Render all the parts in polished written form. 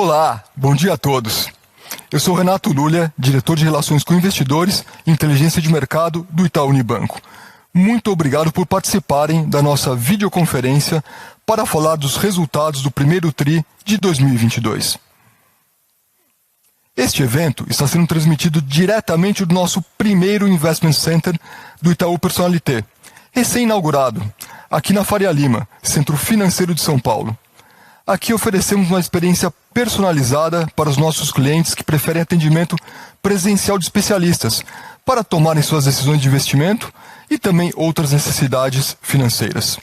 Olá, bom dia a todos. Eu sou Renato Lulha, diretor de Relações com Investidores e Inteligência de Mercado do Itaú Unibanco. Muito obrigado por participarem da nossa videoconferência para falar dos resultados do primeiro TRI de 2022. Este evento está sendo transmitido diretamente do nosso primeiro Investment Center do Itaú Personalité, recém-inaugurado, aqui na Faria Lima, Centro Financeiro de São Paulo. Aqui oferecemos uma experiência personalizada para os nossos clientes que preferem atendimento presencial de especialistas para tomarem suas decisões de investimento e também outras necessidades financeiras.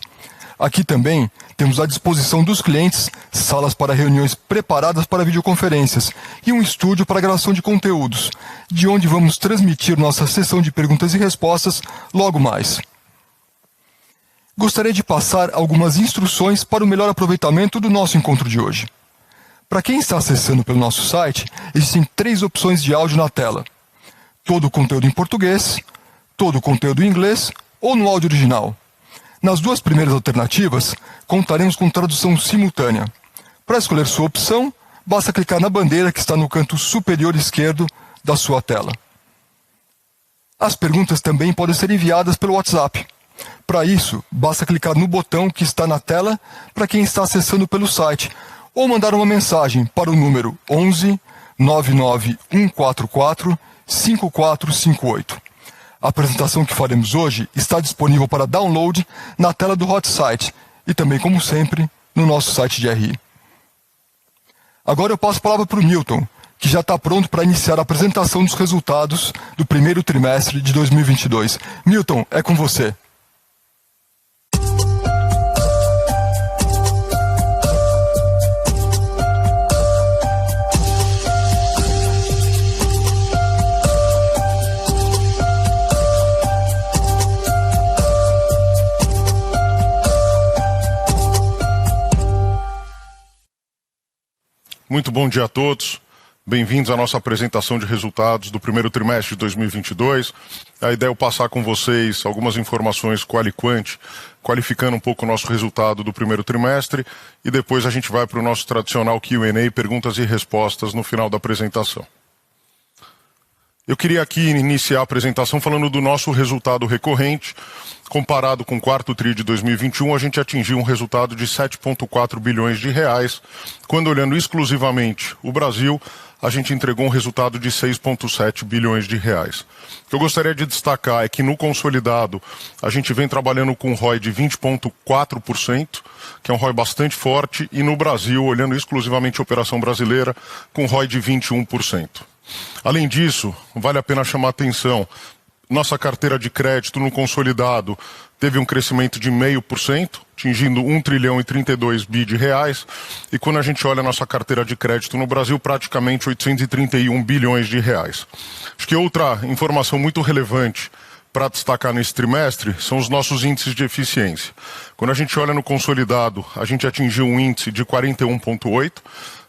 Aqui também temos à disposição dos clientes salas para reuniões preparadas para videoconferências e um estúdio para gravação de conteúdos, de onde vamos transmitir nossa sessão de perguntas e respostas logo mais. Gostaria de passar algumas instruções para o melhor aproveitamento do nosso encontro de hoje. Para quem está acessando pelo nosso site, existem 3 opções de áudio na tela. Todo o conteúdo em português, todo o conteúdo em inglês ou no áudio original. Nas 2 primeiras alternativas, contaremos com tradução simultânea. Para escolher sua opção, basta clicar na bandeira que está no canto superior esquerdo da sua tela. As perguntas também podem ser enviadas pelo WhatsApp. Para isso, basta clicar no botão que está na tela para quem está acessando pelo site ou mandar uma mensagem para o número 11 99 144 5458. A apresentação que faremos hoje está disponível para download na tela do hot site e também, como sempre, no nosso site de RI. Agora eu passo a palavra para o Milton, que já está pronto para iniciar a apresentação dos resultados do primeiro trimestre de 2022. Milton, é com você. Muito bom dia a todos. Bem-vindos à nossa apresentação de resultados do primeiro trimestre de 2022. A ideia é eu passar com vocês algumas informações qual e quant, qualificando um pouco o nosso resultado do primeiro trimestre e depois a gente vai para o nosso tradicional Q&A, perguntas e respostas no final da apresentação. Eu queria aqui iniciar a apresentação falando do nosso resultado recorrente. Comparado com o quarto TRI de 2021, a gente atingiu um resultado de 7,4 bilhões de reais. Quando olhando exclusivamente o Brasil, a gente entregou um resultado de 6,7 bilhões de reais. O que eu gostaria de destacar é que no consolidado, a gente vem trabalhando com um ROI de 20,4%, que é um ROI bastante forte, e no Brasil, olhando exclusivamente a operação brasileira, com um ROI de 21%. Além disso, vale a pena chamar a atenção, nossa carteira de crédito no consolidado teve um crescimento de 0,5%, atingindo 1 trilhão e 32 bi de reais. E quando a gente olha a nossa carteira de crédito no Brasil, praticamente 831 bilhões de reais. Acho que outra informação muito relevante para destacar nesse trimestre são os nossos índices de eficiência. Quando a gente olha no consolidado, a gente atingiu um índice de 41,8%,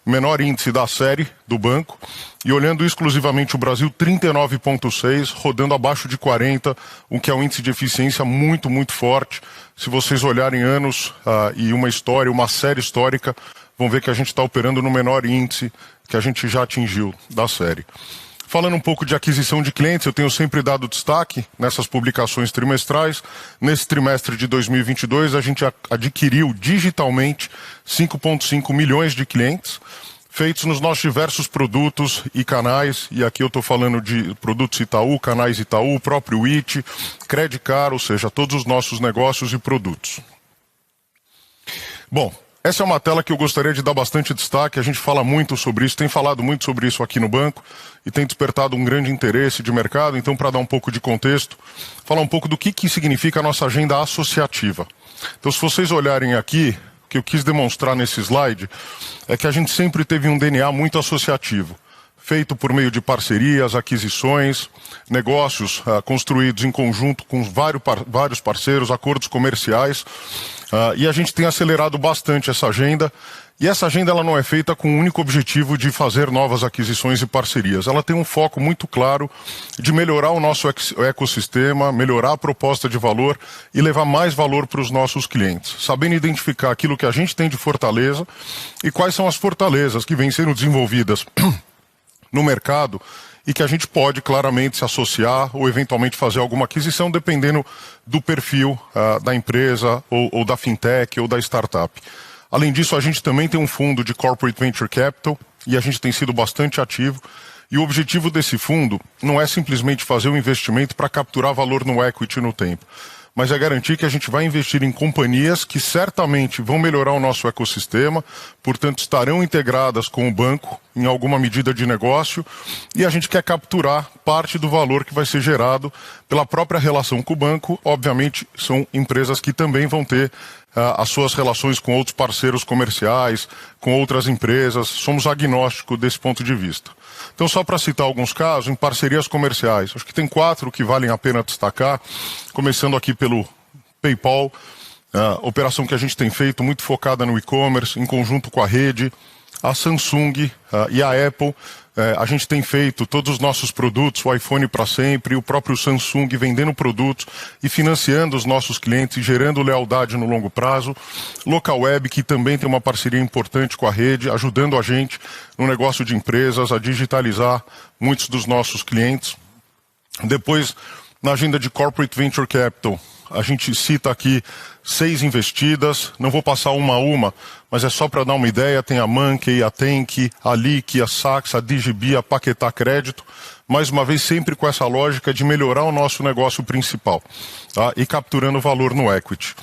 menor índice da série do banco, e olhando exclusivamente o Brasil, 39,6, rodando abaixo de 40, o que é um índice de eficiência muito, muito forte. Se vocês olharem anos e uma história, uma série histórica, vão ver que a gente está operando no menor índice que a gente já atingiu da série. Falando um pouco de aquisição de clientes, eu tenho sempre dado destaque nessas publicações trimestrais. Nesse trimestre de 2022, a gente adquiriu digitalmente 5,5 milhões de clientes, feitos nos nossos diversos produtos e canais. E aqui eu estou falando de produtos Itaú, canais Itaú, próprio IT, Credit Card, ou seja, todos os nossos negócios e produtos. Bom, essa é uma tela que eu gostaria de dar bastante destaque, a gente fala muito sobre isso, tem falado muito sobre isso aqui no banco e tem despertado um grande interesse de mercado. Então, para dar um pouco de contexto, falar um pouco do que significa a nossa agenda associativa. Então, se vocês olharem aqui, o que eu quis demonstrar nesse slide é que a gente sempre teve um DNA muito associativo. feito por meio de parcerias, aquisições, negócios construídos em conjunto com vários parceiros, acordos comerciais, e a gente tem acelerado bastante essa agenda. E essa agenda ela não é feita com o único objetivo de fazer novas aquisições e parcerias. Ela tem um foco muito claro de melhorar o nosso ecossistema, melhorar a proposta de valor e levar mais valor para os nossos clientes, sabendo identificar aquilo que a gente tem de fortaleza e quais são as fortalezas que vêm sendo desenvolvidas no mercado e que a gente pode claramente se associar ou eventualmente fazer alguma aquisição dependendo do perfil da empresa ou da fintech ou da startup. Além disso, a gente também tem um fundo de Corporate Venture Capital e a gente tem sido bastante ativo. E o objetivo desse fundo não é simplesmente fazer um investimento para capturar valor no equity no tempo, mas é garantir que a gente vai investir em companhias que certamente vão melhorar o nosso ecossistema, portanto estarão integradas com o banco em alguma medida de negócio, e a gente quer capturar parte do valor que vai ser gerado pela própria relação com o banco. Obviamente são empresas que também vão ter as suas relações com outros parceiros comerciais, com outras empresas. Somos agnósticos desse ponto de vista. Então, só para citar alguns casos, em parcerias comerciais, acho que tem 4 que valem a pena destacar, começando aqui pelo PayPal, operação que a gente tem feito muito focada no e-commerce, em conjunto com a rede, a Samsung e a Apple. A gente tem feito todos os nossos produtos, o iPhone para sempre, o próprio Samsung vendendo produtos e financiando os nossos clientes e gerando lealdade no longo prazo. Localweb, que também tem uma parceria importante com a rede, ajudando a gente no negócio de empresas a digitalizar muitos dos nossos clientes. Depois, na agenda de Corporate Venture Capital, a gente cita aqui 6 investidas, não vou passar uma a uma, mas é só para dar uma ideia. Tem a Monkey, a Tenk, a Lick, a Sax, a Digibee, a Paquetá Crédito, mais uma vez sempre com essa lógica de melhorar o nosso negócio principal, tá? E capturando valor no equity.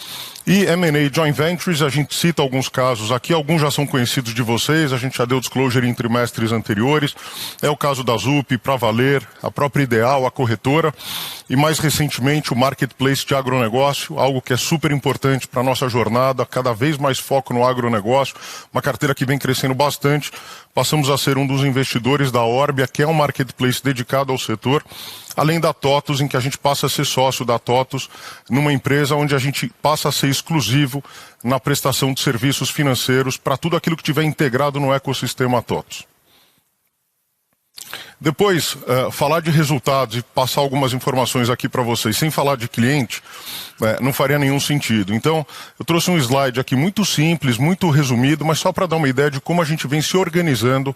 E M&A Joint Ventures, a gente cita alguns casos aqui, alguns já são conhecidos de vocês, a gente já deu disclosure em trimestres anteriores. É o caso da Zup, Pra Valer, a própria Ideal, a corretora, e mais recentemente o Marketplace de agronegócio, algo que é super importante para a nossa jornada, cada vez mais foco no agronegócio, uma carteira que vem crescendo bastante. Passamos a ser um dos investidores da Orbia, que é um marketplace dedicado ao setor, além da TOTUS, em que a gente passa a ser sócio da TOTUS, numa empresa onde a gente passa a ser exclusivo na prestação de serviços financeiros para tudo aquilo que tiver integrado no ecossistema TOTUS. Depois, falar de resultados e passar algumas informações aqui para vocês, sem falar de cliente, não faria nenhum sentido. Então, eu trouxe um slide aqui muito simples, muito resumido, mas só para dar uma ideia de como a gente vem se organizando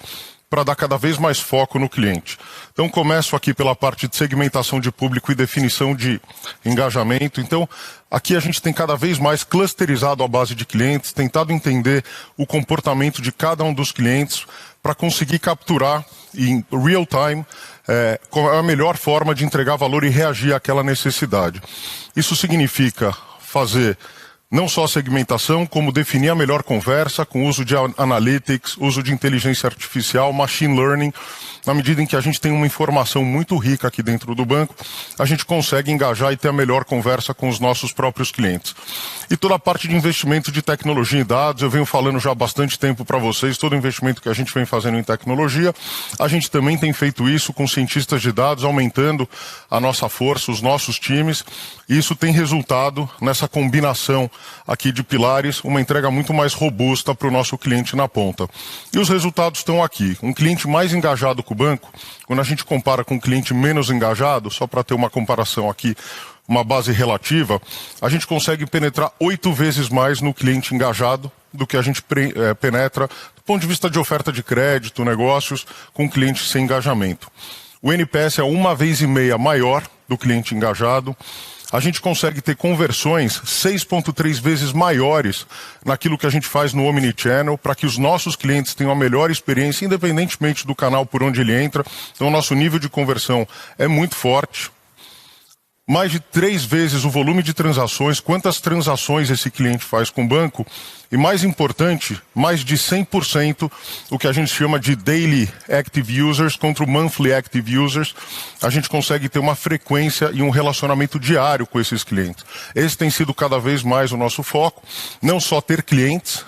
para dar cada vez mais foco no cliente. Então, começo aqui pela parte de segmentação de público e definição de engajamento. Então, aqui a gente tem cada vez mais clusterizado a base de clientes, tentado entender o comportamento de cada um dos clientes para conseguir capturar em real time qual é a melhor forma de entregar valor e reagir àquela necessidade. Isso significa fazer não só a segmentação, como definir a melhor conversa com uso de analytics, uso de inteligência artificial, machine learning. Na medida em que a gente tem uma informação muito rica aqui dentro do banco, a gente consegue engajar e ter a melhor conversa com os nossos próprios clientes. E toda a parte de investimento de tecnologia e dados, eu venho falando já há bastante tempo para vocês, todo o investimento que a gente vem fazendo em tecnologia, a gente também tem feito isso com cientistas de dados, aumentando a nossa força, os nossos times, e isso tem resultado nessa combinação aqui de pilares, uma entrega muito mais robusta para o nosso cliente na ponta. E os resultados estão aqui. Um cliente mais engajado com o banco, quando a gente compara com um cliente menos engajado, só para ter uma comparação aqui, uma base relativa, a gente consegue penetrar 8 vezes mais no cliente engajado do que a gente penetra do ponto de vista de oferta de crédito, negócios, com clientes sem engajamento. O NPS é 1,5 vezes maior do cliente engajado. A gente consegue ter conversões 6,3 vezes maiores naquilo que a gente faz no Omnichannel, para que os nossos clientes tenham a melhor experiência, independentemente do canal por onde ele entra. Então, o nosso nível de conversão é muito forte. Mais de 3 vezes o volume de transações, quantas transações esse cliente faz com o banco, e mais importante, mais de 100% o que a gente chama de Daily Active Users contra o Monthly Active Users. A gente consegue ter uma frequência e um relacionamento diário com esses clientes. Esse tem sido cada vez mais o nosso foco, não só ter clientes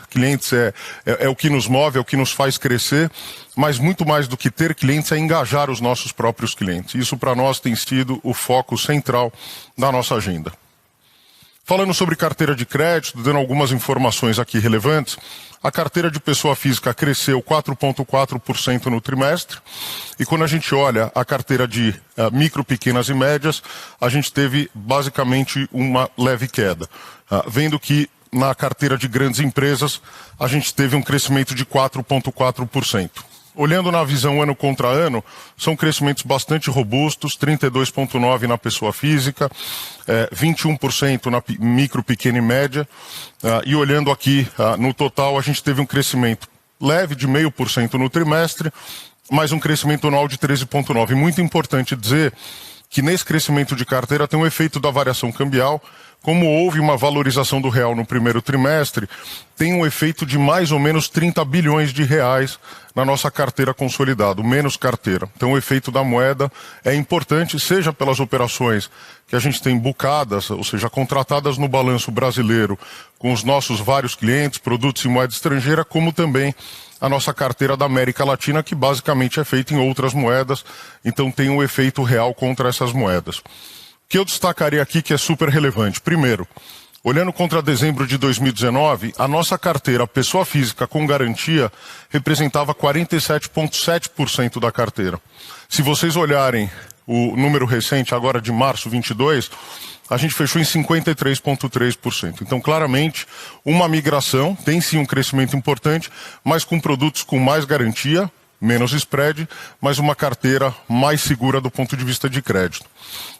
é o que nos move, é o que nos faz crescer, mas muito mais do que ter clientes é engajar os nossos próprios clientes. Isso para nós tem sido o foco central da nossa agenda. Falando sobre carteira de crédito, dando algumas informações aqui relevantes, a carteira de pessoa física cresceu 4,4% no trimestre, e quando a gente olha a carteira de micro, pequenas e médias, a gente teve basicamente uma leve queda, vendo que na carteira de grandes empresas a gente teve um crescimento de 4,4%. Olhando na visão ano contra ano, são crescimentos bastante robustos, 32,9% na pessoa física, 21% na micro, pequena e média, e olhando aqui no total, a gente teve um crescimento leve de 0,5% no trimestre, mas um crescimento anual de 13,9%. Muito importante dizer que nesse crescimento de carteira tem um efeito da variação cambial. Como houve uma valorização do real no primeiro trimestre, tem um efeito de mais ou menos 30 bilhões de reais na nossa carteira consolidada, menos carteira. Então o efeito da moeda é importante, seja pelas operações que a gente tem bucadas, ou seja, contratadas no balanço brasileiro com os nossos vários clientes, produtos em moeda estrangeira, como também a nossa carteira da América Latina, que basicamente é feita em outras moedas, então tem um efeito real contra essas moedas. O que eu destacaria aqui que é super relevante. Primeiro, olhando contra dezembro de 2019, a nossa carteira pessoa física com garantia representava 47,7% da carteira. Se vocês olharem o número recente agora de março 22, a gente fechou em 53,3%. Então, claramente, uma migração, tem sim um crescimento importante, mas com produtos com mais garantia, menos spread, mas uma carteira mais segura do ponto de vista de crédito.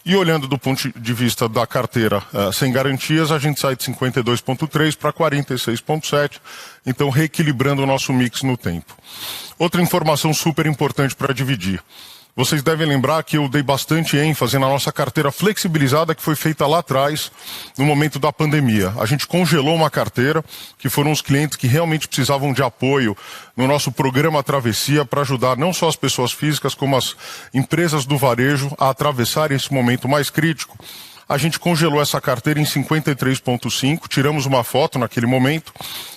E olhando do ponto de vista da carteira sem garantias, a gente sai de 52,3% para 46,7%, então reequilibrando o nosso mix no tempo. Outra informação super importante para dividir. Vocês devem lembrar que eu dei bastante ênfase na nossa carteira flexibilizada que foi feita lá atrás, no momento da pandemia. A gente congelou uma carteira, que foram os clientes que realmente precisavam de apoio no nosso programa Travessia para ajudar não só as pessoas físicas, como as empresas do varejo a atravessarem esse momento mais crítico. A gente congelou essa carteira em 53,5%, tiramos uma foto naquele momento.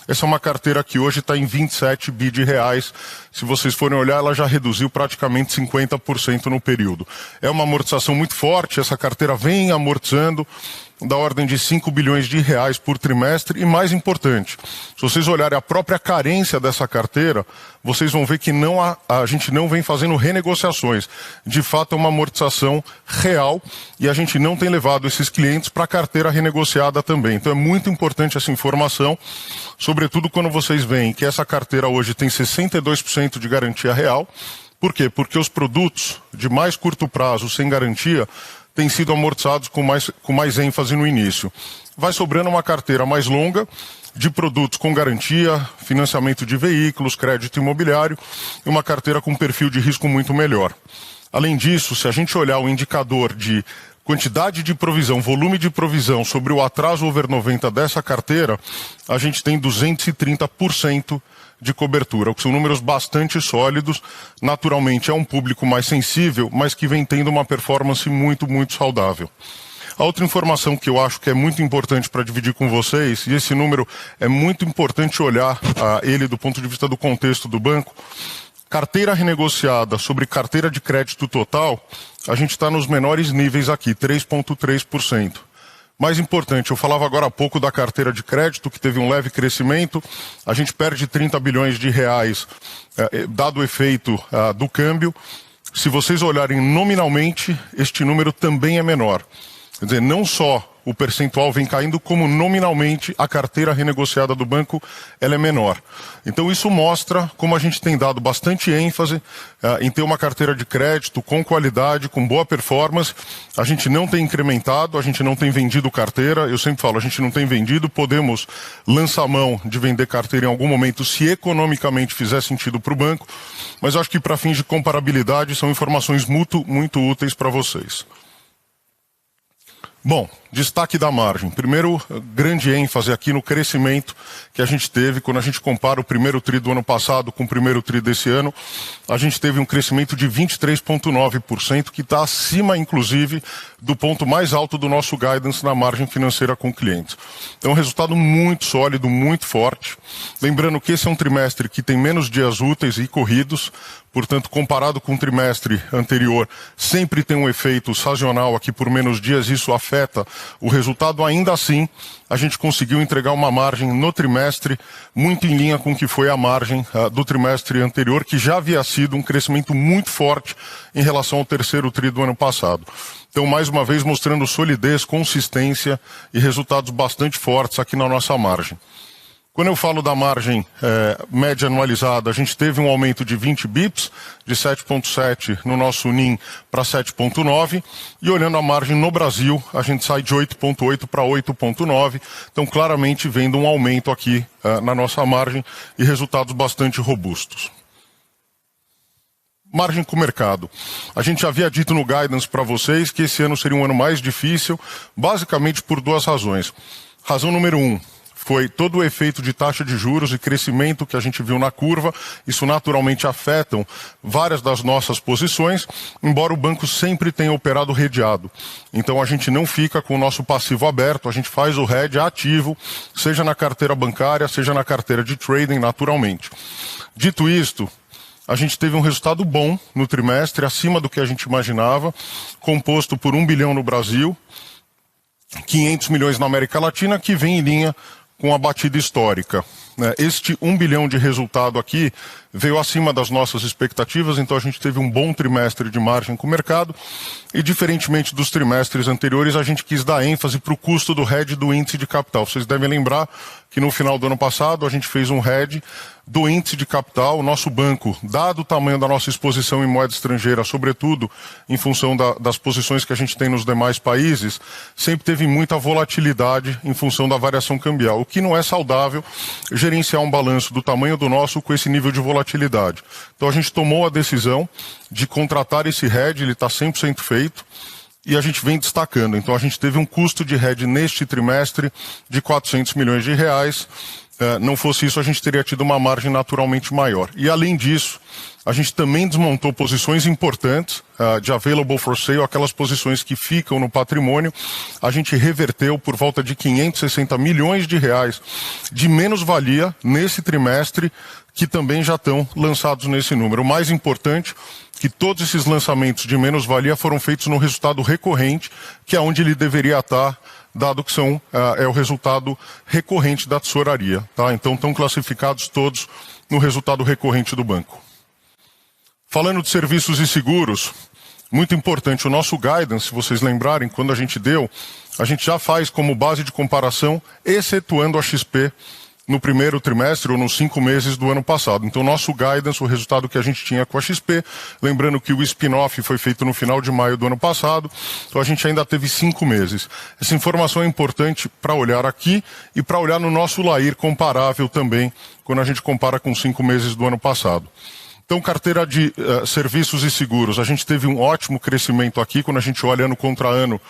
Essa é uma carteira que hoje está em 27 bi de reais. Se vocês forem olhar, ela já reduziu praticamente 50% no período. É uma amortização muito forte, essa carteira vem amortizando da ordem de 5 bilhões de reais por trimestre. E mais importante, se vocês olharem a própria carência dessa carteira, vocês vão ver que a gente não vem fazendo renegociações. De fato, é uma amortização real e a gente não tem levado esses clientes para a carteira renegociada também. Então é muito importante essa informação, sobretudo quando vocês veem que essa carteira hoje tem 62% de garantia real. Por quê? Porque os produtos de mais curto prazo, sem garantia, têm sido amortizados com mais ênfase no início. Vai sobrando uma carteira mais longa de produtos com garantia, financiamento de veículos, crédito imobiliário e uma carteira com perfil de risco muito melhor. Além disso, se a gente olhar o indicador de quantidade de provisão, volume de provisão sobre o atraso over 90 dessa carteira, a gente tem 230% de cobertura, o que são números bastante sólidos. Naturalmente é um público mais sensível, mas que vem tendo uma performance muito, muito saudável. A outra informação que eu acho que é muito importante para dividir com vocês, e esse número é muito importante olhar ele do ponto de vista do contexto do banco, carteira renegociada sobre carteira de crédito total, a gente está nos menores níveis aqui, 3,3%. Mais importante, eu falava agora há pouco da carteira de crédito, que teve um leve crescimento, a gente perde 30 bilhões de reais, dado o efeito do câmbio. Se vocês olharem nominalmente, este número também é menor. Quer dizer, não só o percentual vem caindo, como nominalmente a carteira renegociada do banco ela é menor. Então isso mostra como a gente tem dado bastante ênfase em ter uma carteira de crédito com qualidade, com boa performance. A gente não tem incrementado, a gente não tem vendido carteira. Eu sempre falo, a gente não tem vendido, podemos lançar mão de vender carteira em algum momento se economicamente fizer sentido para o banco, mas eu acho que para fins de comparabilidade são informações muito úteis para vocês. Bom, destaque da margem. Primeiro, grande ênfase aqui no crescimento que a gente teve. Quando a gente compara o primeiro tri do ano passado com o primeiro tri desse ano, a gente teve um crescimento de 23,9%, que está acima, inclusive, do ponto mais alto do nosso guidance na margem financeira com clientes. Então, um resultado muito sólido, muito forte. Lembrando que esse é um trimestre que tem menos dias úteis e corridos, portanto, comparado com o trimestre anterior, sempre tem um efeito sazonal aqui por menos dias, isso afeta o resultado. Ainda assim, a gente conseguiu entregar uma margem no trimestre muito em linha com o que foi a margem do trimestre anterior, que já havia sido um crescimento muito forte em relação ao terceiro tri do ano passado. Então, mais uma vez, mostrando solidez, consistência e resultados bastante fortes aqui na nossa margem. Quando eu falo da margem média anualizada, a gente teve um aumento de 20 bips, de 7,7 no nosso NIM para 7,9, e olhando a margem no Brasil, a gente sai de 8,8 para 8,9, então claramente vendo um aumento aqui na nossa margem e resultados bastante robustos. Margem com o mercado. A gente havia dito no guidance para vocês que esse ano seria um ano mais difícil, basicamente por duas razões. Razão número 1. Foi todo o efeito de taxa de juros e crescimento que a gente viu na curva. Isso naturalmente afetam várias das nossas posições, embora o banco sempre tenha operado redeado. Então a gente não fica com o nosso passivo aberto, a gente faz o hedge ativo, seja na carteira bancária, seja na carteira de trading, naturalmente. Dito isto, a gente teve um resultado bom no trimestre, acima do que a gente imaginava, composto por 1 bilhão no Brasil, 500 milhões na América Latina, que vem em linha com a batida histórica. Este 1 bilhão de resultado aqui veio acima das nossas expectativas, então a gente teve um bom trimestre de margem com o mercado e, diferentemente dos trimestres anteriores, a gente quis dar ênfase para o custo do hedge do índice de capital. Vocês devem lembrar que no final do ano passado a gente fez um hedge do índice de capital. O nosso banco, dado o tamanho da nossa exposição em moeda estrangeira, sobretudo em função das posições que a gente tem nos demais países, sempre teve muita volatilidade em função da variação cambial, o que não é saudável gerenciar um balanço do tamanho do nosso com esse nível de volatilidade. Então a gente tomou a decisão de contratar esse hedge, ele está 100% feito, e a gente vem destacando. Então a gente teve um custo de hedge neste trimestre de 400 milhões de reais. Não fosse isso, a gente teria tido uma margem naturalmente maior. E além disso, a gente também desmontou posições importantes de available for sale, aquelas posições que ficam no patrimônio. A gente reverteu por volta de 560 milhões de reais de menos-valia nesse trimestre, que também já estão lançados nesse número. O mais importante, que todos esses lançamentos de menos-valia foram feitos no resultado recorrente, que é onde ele deveria estar, dado que é o resultado recorrente da tesouraria. Tá? Então estão classificados todos no resultado recorrente do banco. Falando de serviços e seguros, muito importante, o nosso guidance, se vocês lembrarem, quando a gente deu, a gente já faz como base de comparação, excetuando a XP, no primeiro trimestre ou nos 5 meses do ano passado. Então, nosso guidance, o resultado que a gente tinha com a XP, lembrando que o spin-off foi feito no final de maio do ano passado, então a gente ainda teve 5 meses. Essa informação é importante para olhar aqui e para olhar no nosso LAIR comparável também, quando a gente compara com 5 meses do ano passado. Então, carteira de serviços e seguros, a gente teve um ótimo crescimento aqui, quando a gente olha ano contra ano,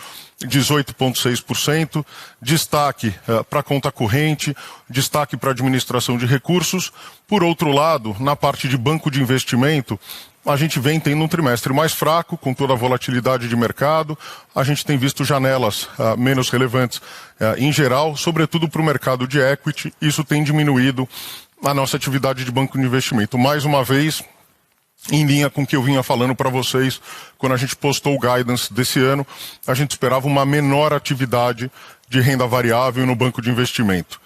18,6%, destaque para conta corrente, destaque para administração de recursos. Por outro lado, na parte de banco de investimento, a gente vem tendo um trimestre mais fraco, com toda a volatilidade de mercado. A gente tem visto janelas menos relevantes em geral, sobretudo para o mercado de equity. Isso tem diminuído a nossa atividade de banco de investimento. Mais uma vez, em linha com o que eu vinha falando para vocês, quando a gente postou o guidance desse ano, a gente esperava uma menor atividade de renda variável no banco de investimento.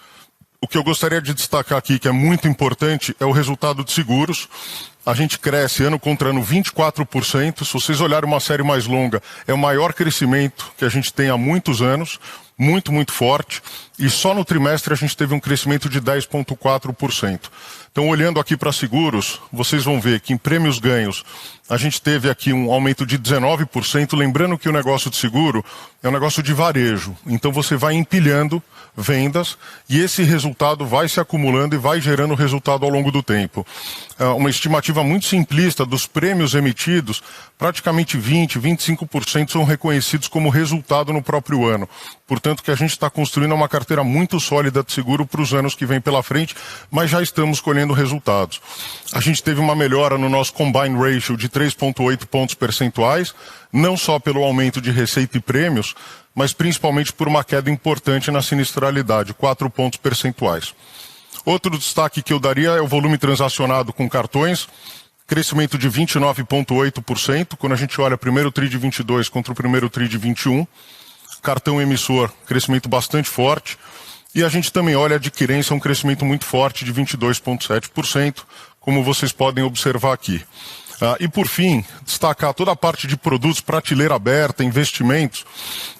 O que eu gostaria de destacar aqui, que é muito importante, é o resultado de seguros. A gente cresce ano contra ano 24%. Se vocês olharem uma série mais longa, é o maior crescimento que a gente tem há muitos anos, muito, muito forte. E só no trimestre a gente teve um crescimento de 10,4%. Então, olhando aqui para seguros, vocês vão ver que em prêmios ganhos a gente teve aqui um aumento de 19%. Lembrando que o negócio de seguro é um negócio de varejo. Então, você vai empilhando vendas e esse resultado vai se acumulando e vai gerando resultado ao longo do tempo. Uma estimativa perspectiva muito simplista dos prêmios emitidos, praticamente 20%, 25% são reconhecidos como resultado no próprio ano. Portanto, que a gente está construindo uma carteira muito sólida de seguro para os anos que vêm pela frente, mas já estamos colhendo resultados. A gente teve uma melhora no nosso combine ratio de 3,8 pontos percentuais, não só pelo aumento de receita e prêmios, mas principalmente por uma queda importante na sinistralidade, 4 pontos percentuais. Outro destaque que eu daria é o volume transacionado com cartões, crescimento de 29,8%, quando a gente olha primeiro TRI de 22 contra o primeiro TRI de 21. Cartão emissor, crescimento bastante forte. E a gente também olha a adquirência, um crescimento muito forte de 22,7%, como vocês podem observar aqui. E por fim, destacar toda a parte de produtos, prateleira aberta, investimentos.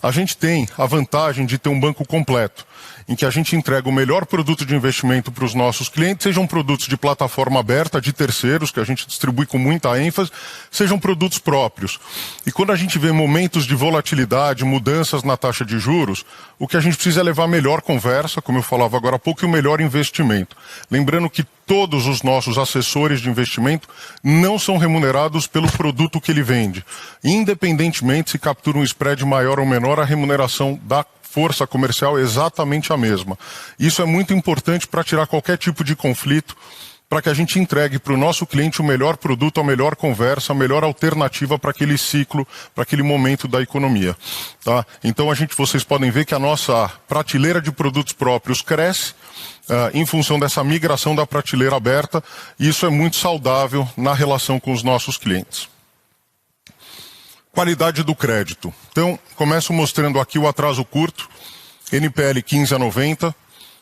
A gente tem a vantagem de ter um banco completo, em que a gente entrega o melhor produto de investimento para os nossos clientes, sejam produtos de plataforma aberta, de terceiros, que a gente distribui com muita ênfase, sejam produtos próprios. E quando a gente vê momentos de volatilidade, mudanças na taxa de juros, o que a gente precisa é levar a melhor conversa, como eu falava agora há pouco, e o melhor investimento. Lembrando que todos os nossos assessores de investimento não são remunerados pelo produto que ele vende. Independentemente se captura um spread maior ou menor, a remuneração da força comercial é exatamente a mesma. Isso é muito importante para tirar qualquer tipo de conflito, para que a gente entregue para o nosso cliente o melhor produto, a melhor conversa, a melhor alternativa para aquele ciclo, para aquele momento da economia. Tá? Então vocês podem ver que a nossa prateleira de produtos próprios cresce, em função dessa migração da prateleira aberta, e isso é muito saudável na relação com os nossos clientes. Qualidade do crédito. Então, começo mostrando aqui o atraso curto, NPL 15 a 90.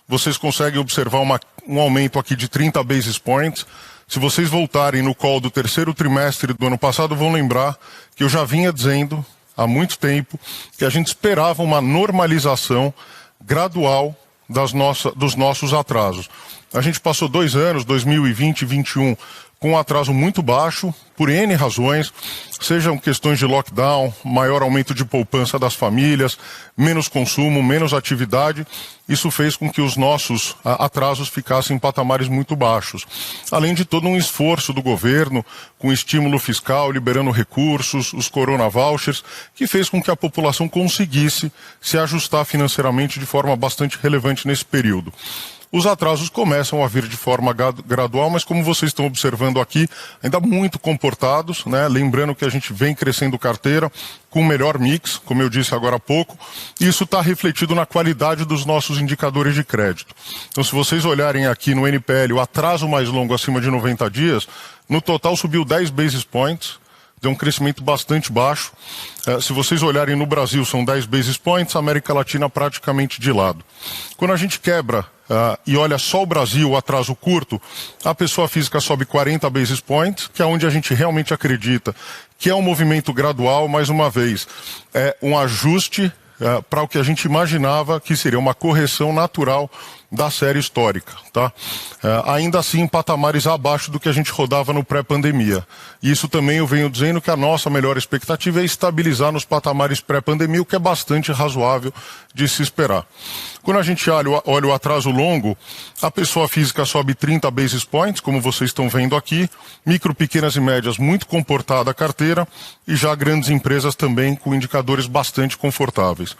Vocês conseguem observar um aumento aqui de 30 basis points. Se vocês voltarem no call do terceiro trimestre do ano passado, vão lembrar que eu já vinha dizendo há muito tempo que a gente esperava uma normalização gradual dos nossos atrasos. A gente passou 2 anos, 2020 e 2021, com um atraso muito baixo, por N razões, sejam questões de lockdown, maior aumento de poupança das famílias, menos consumo, menos atividade. Isso fez com que os nossos atrasos ficassem em patamares muito baixos. Além de todo um esforço do governo, com estímulo fiscal, liberando recursos, os corona vouchers, que fez com que a população conseguisse se ajustar financeiramente de forma bastante relevante nesse período. Os atrasos começam a vir de forma gradual, mas como vocês estão observando aqui, ainda muito comportados, né? Lembrando que a gente vem crescendo carteira com melhor mix, como eu disse agora há pouco, e isso está refletido na qualidade dos nossos indicadores de crédito. Então, se vocês olharem aqui no NPL, o atraso mais longo acima de 90 dias, no total subiu 10 basis points, deu um crescimento bastante baixo. Se vocês olharem no Brasil, são 10 basis points, América Latina praticamente de lado. Quando a gente quebra e olha só o Brasil, o atraso curto, a pessoa física sobe 40 basis points, que é onde a gente realmente acredita que é um movimento gradual, mais uma vez, é um ajuste para o que a gente imaginava que seria uma correção natural da série histórica, tá? Ainda assim, patamares abaixo do que a gente rodava no pré-pandemia. E isso também eu venho dizendo que a nossa melhor expectativa é estabilizar nos patamares pré-pandemia, o que é bastante razoável de se esperar. Quando a gente olha o atraso longo, a pessoa física sobe 30 basis points, como vocês estão vendo aqui, micro, pequenas e médias muito comportada a carteira, e já grandes empresas também com indicadores bastante confortáveis.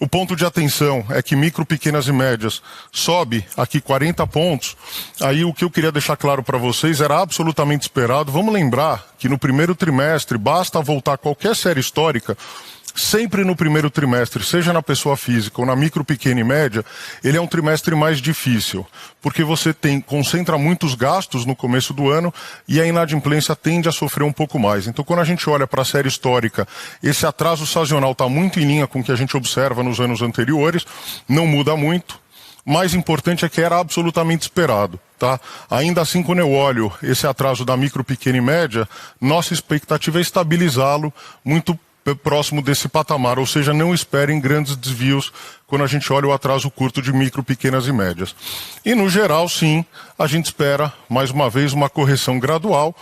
O ponto de atenção é que micro, pequenas e médias sobe aqui 40 pontos. Aí o que eu queria deixar claro para vocês era absolutamente esperado. Vamos lembrar que no primeiro trimestre, basta voltar qualquer série histórica, sempre no primeiro trimestre, seja na pessoa física ou na micro, pequena e média, ele é um trimestre mais difícil, porque você concentra muitos gastos no começo do ano e a inadimplência tende a sofrer um pouco mais. Então, quando a gente olha para a série histórica, esse atraso sazonal está muito em linha com o que a gente observa nos anos anteriores, não muda muito. Mais importante é que era absolutamente esperado, tá? Ainda assim, quando eu olho esse atraso da micro, pequena e média, nossa expectativa é estabilizá-lo muito próximo desse patamar, ou seja, não esperem grandes desvios quando a gente olha o atraso curto de micro, pequenas e médias. E no geral, sim, a gente espera, mais uma vez, uma correção gradual,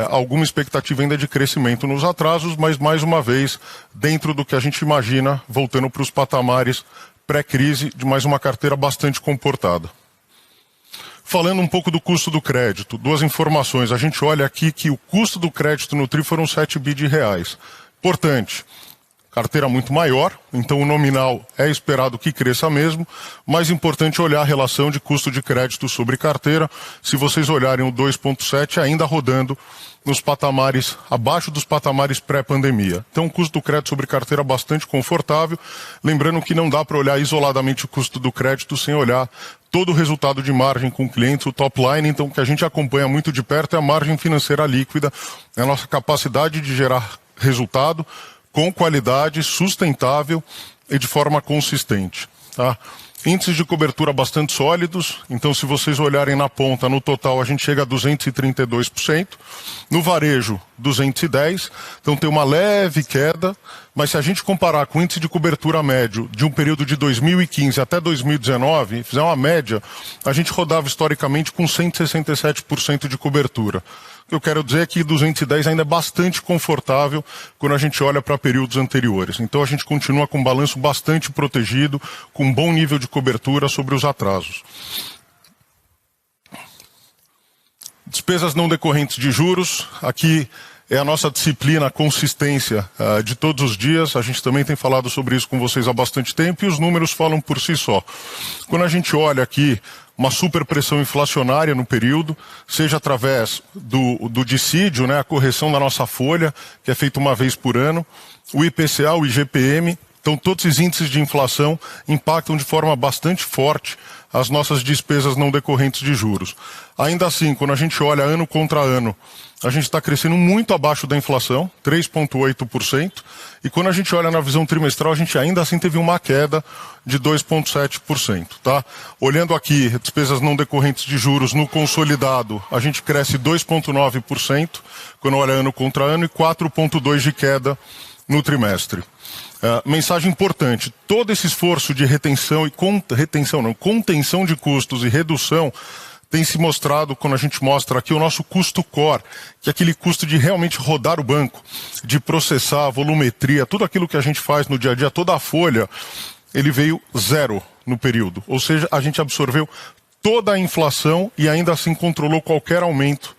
alguma expectativa ainda de crescimento nos atrasos, mas mais uma vez, dentro do que a gente imagina, voltando para os patamares pré-crise, de mais uma carteira bastante comportada. Falando um pouco do custo do crédito, duas informações. A gente olha aqui que o custo do crédito no TRI foram 7 bi de reais. Importante, carteira muito maior, então o nominal é esperado que cresça mesmo, mas importante olhar a relação de custo de crédito sobre carteira. Se vocês olharem o 2,7 ainda rodando nos patamares, abaixo dos patamares pré-pandemia. Então o custo do crédito sobre carteira bastante confortável, lembrando que não dá para olhar isoladamente o custo do crédito sem olhar todo o resultado de margem com clientes, o top line. Então o que a gente acompanha muito de perto é a margem financeira líquida, é a nossa capacidade de gerar resultado com qualidade, sustentável e de forma consistente. Tá? Índices de cobertura bastante sólidos, então se vocês olharem na ponta, no total a gente chega a 232%, no varejo 210%, então tem uma leve queda, mas se a gente comparar com o índice de cobertura médio de um período de 2015 até 2019, fizer uma média, a gente rodava historicamente com 167% de cobertura. O que eu quero dizer é que 210 ainda é bastante confortável quando a gente olha para períodos anteriores. Então a gente continua com um balanço bastante protegido, com um bom nível de cobertura sobre os atrasos. Despesas não decorrentes de juros, aqui é a nossa disciplina, a consistência de todos os dias. A gente também tem falado sobre isso com vocês há bastante tempo e os números falam por si só. Quando a gente olha aqui uma superpressão inflacionária no período, seja através do dissídio, né, a correção da nossa folha, que é feita uma vez por ano, o IPCA, o IGPM, então todos esses índices de inflação impactam de forma bastante forte as nossas despesas não decorrentes de juros. Ainda assim, quando a gente olha ano contra ano, a gente está crescendo muito abaixo da inflação, 3,8%, e quando a gente olha na visão trimestral, a gente ainda assim teve uma queda de 2,7%. Tá? Olhando aqui, despesas não decorrentes de juros no consolidado, a gente cresce 2,9%, quando olha ano contra ano, e 4,2% de queda no trimestre. Mensagem importante, todo esse esforço de contenção de custos e redução tem se mostrado quando a gente mostra aqui o nosso custo core, que é aquele custo de realmente rodar o banco, de processar a volumetria, tudo aquilo que a gente faz no dia a dia, toda a folha, ele veio zero no período. Ou seja, a gente absorveu toda a inflação e ainda assim controlou qualquer aumento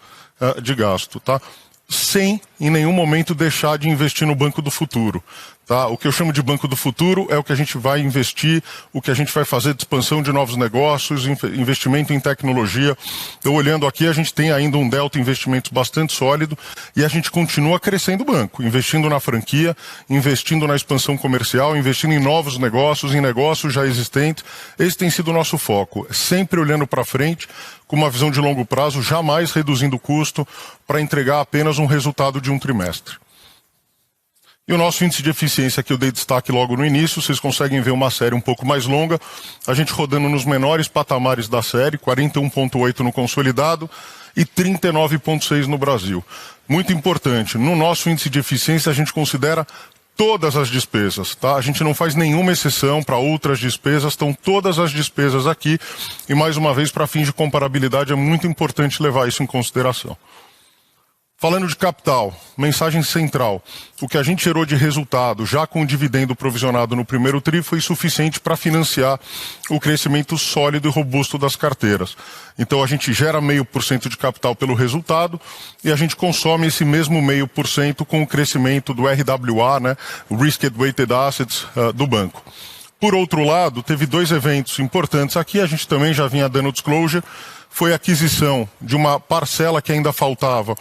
de gasto, tá? Sem, em nenhum momento, deixar de investir no banco do futuro. Tá? O que eu chamo de banco do futuro é o que a gente vai investir, o que a gente vai fazer de expansão de novos negócios, investimento em tecnologia. Então, olhando aqui, a gente tem ainda um delta investimentos bastante sólido e a gente continua crescendo o banco, investindo na franquia, investindo na expansão comercial, investindo em novos negócios, em negócios já existentes. Esse tem sido o nosso foco, sempre olhando para frente, com uma visão de longo prazo, jamais reduzindo o custo para entregar apenas um resultado de um trimestre. E o nosso índice de eficiência que eu dei destaque logo no início, vocês conseguem ver uma série um pouco mais longa, a gente rodando nos menores patamares da série, 41,8 no consolidado e 39,6 no Brasil. Muito importante, no nosso índice de eficiência a gente considera todas as despesas, tá? A gente não faz nenhuma exceção para outras despesas, estão todas as despesas aqui e mais uma vez para fins de comparabilidade é muito importante levar isso em consideração. Falando de capital, mensagem central. O que a gente gerou de resultado, já com o dividendo provisionado no primeiro TRI, foi suficiente para financiar o crescimento sólido e robusto das carteiras. Então a gente gera 0,5% de capital pelo resultado e a gente consome esse mesmo 0,5% com o crescimento do RWA, né, o Risk Weighted Assets do banco. Por outro lado, teve dois eventos importantes aqui, a gente também já vinha dando disclosure, foi a aquisição de uma parcela que ainda faltava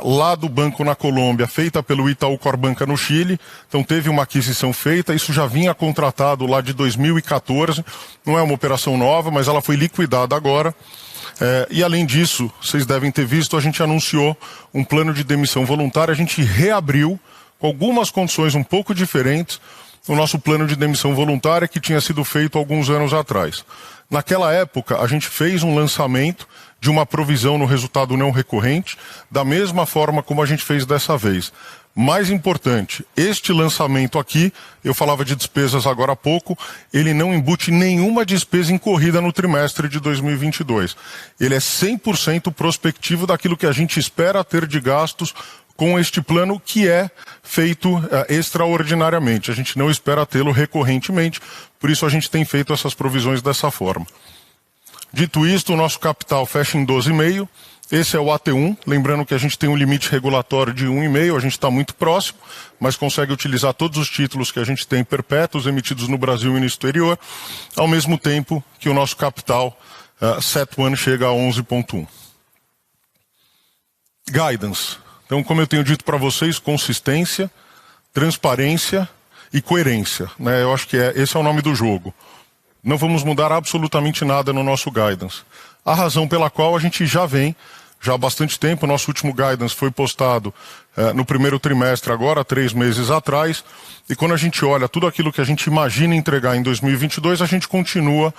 lá do banco na Colômbia, feita pelo Itaú Corbanca no Chile. Então teve uma aquisição feita, isso já vinha contratado lá de 2014, não é uma operação nova, mas ela foi liquidada agora. E além disso, vocês devem ter visto, a gente anunciou um plano de demissão voluntária, a gente reabriu com algumas condições um pouco diferentes o nosso plano de demissão voluntária que tinha sido feito alguns anos atrás. Naquela época, a gente fez um lançamento de uma provisão no resultado não recorrente, da mesma forma como a gente fez dessa vez. Mais importante, este lançamento aqui, eu falava de despesas agora há pouco, ele não embute nenhuma despesa incorrida no trimestre de 2022. Ele é 100% prospectivo daquilo que a gente espera ter de gastos com este plano que é feito extraordinariamente. A gente não espera tê-lo recorrentemente, por isso a gente tem feito essas provisões dessa forma. Dito isto, o nosso capital fecha em 12,5. Esse é o AT1, lembrando que a gente tem um limite regulatório de 1,5, a gente está muito próximo, mas consegue utilizar todos os títulos que a gente tem perpétuos emitidos no Brasil e no exterior, ao mesmo tempo que o nosso capital CET1 chega a 11,1. Guidance. Então, como eu tenho dito para vocês, consistência, transparência e coerência, né? Eu acho que esse é o nome do jogo. Não vamos mudar absolutamente nada no nosso guidance. A razão pela qual a gente já vem, já há bastante tempo, nosso último guidance foi postado no primeiro trimestre agora, 3 meses atrás, e quando a gente olha tudo aquilo que a gente imagina entregar em 2022, a gente continua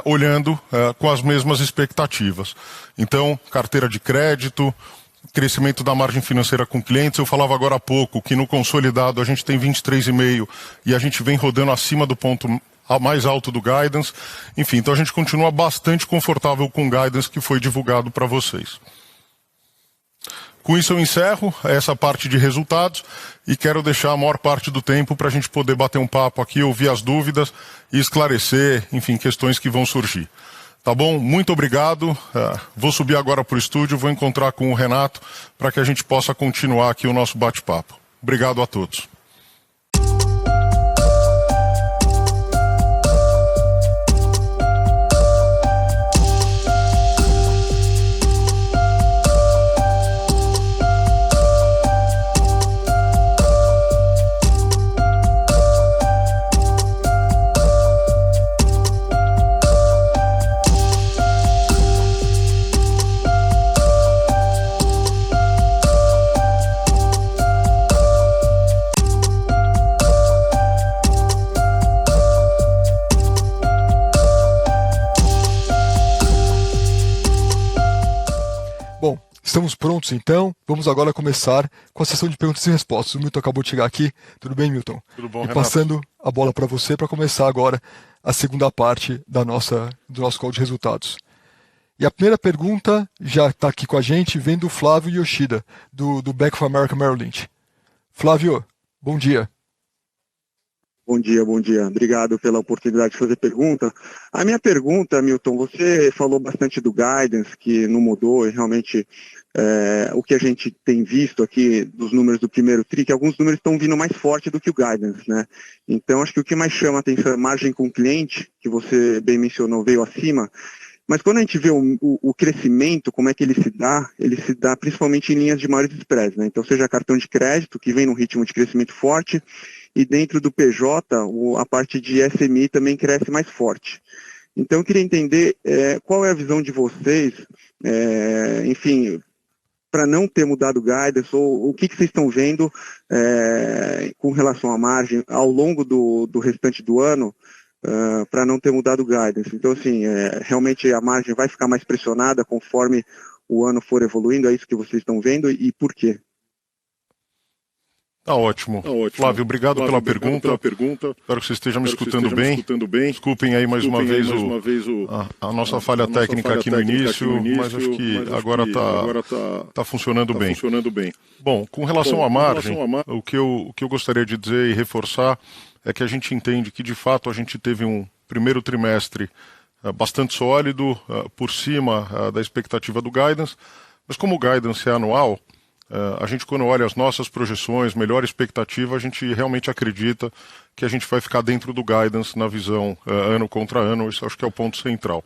olhando com as mesmas expectativas. Então, carteira de crédito, crescimento da margem financeira com clientes, eu falava agora há pouco que no consolidado a gente tem 23,5 e a gente vem rodando acima do ponto mais alto do guidance. Enfim, então a gente continua bastante confortável com o guidance que foi divulgado para vocês. Com isso eu encerro essa parte de resultados e quero deixar a maior parte do tempo para a gente poder bater um papo aqui, ouvir as dúvidas e esclarecer, enfim, questões que vão surgir. Tá bom? Muito obrigado. Vou subir agora para o estúdio, vou encontrar com o Renato para que a gente possa continuar aqui o nosso bate-papo. Obrigado a todos. Estamos prontos, então. Vamos agora começar com a sessão de perguntas e respostas. O Milton acabou de chegar aqui. Tudo bem, Milton? Tudo bom, Renato? E passando a bola para você para começar agora a segunda parte do nosso call de resultados. E a primeira pergunta já está aqui com a gente, vem do Flávio Yoshida, do Bank of America Merrill Lynch. Flávio, bom dia. Bom dia, bom dia. Obrigado pela oportunidade de fazer pergunta. A minha pergunta, Milton, você falou bastante do guidance, que não mudou, e realmente o que a gente tem visto aqui dos números do primeiro TRI, que alguns números estão vindo mais forte do que o guidance, né? Então, acho que o que mais chama a atenção é a margem com cliente, que você bem mencionou, veio acima. Mas quando a gente vê o crescimento, como é que ele se dá principalmente em linhas de maiores spreads, né? Então, seja cartão de crédito, que vem num ritmo de crescimento forte, e dentro do PJ, a parte de SMI também cresce mais forte. Então, eu queria entender qual é a visão de vocês, enfim, para não ter mudado o guidance, ou o que vocês estão vendo com relação à margem ao longo do restante do ano, para não ter mudado o guidance. Então, assim, realmente a margem vai ficar mais pressionada conforme o ano for evoluindo, é isso que vocês estão vendo, e por quê? Tá ótimo. Flávio, obrigado pela pergunta. Espero que você esteja me escutando bem. Desculpem aí mais uma vez a nossa falha técnica aqui no início, mas acho que agora está funcionando bem. Bom, com relação à margem, o que eu gostaria de dizer e reforçar é que a gente entende que, de fato, a gente teve um primeiro trimestre bastante sólido, por cima da expectativa do guidance, mas como o guidance é anual, a gente, quando olha as nossas projeções, melhor expectativa, a gente realmente acredita que a gente vai ficar dentro do guidance na visão ano contra ano. Isso acho que é o ponto central.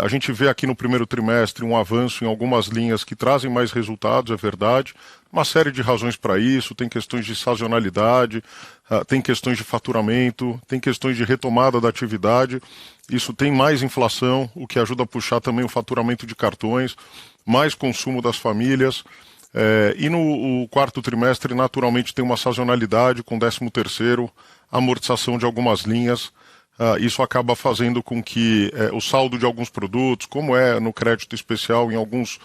A gente vê aqui no primeiro trimestre um avanço em algumas linhas que trazem mais resultados, é verdade. Uma série de razões para isso, tem questões de sazonalidade, tem questões de faturamento, tem questões de retomada da atividade. Isso tem mais inflação, o que ajuda a puxar também o faturamento de cartões, mais consumo das famílias. E no quarto trimestre, naturalmente, tem uma sazonalidade com 13º, amortização de algumas linhas. Isso acaba fazendo com que o saldo de alguns produtos, como é no crédito especial, em alguns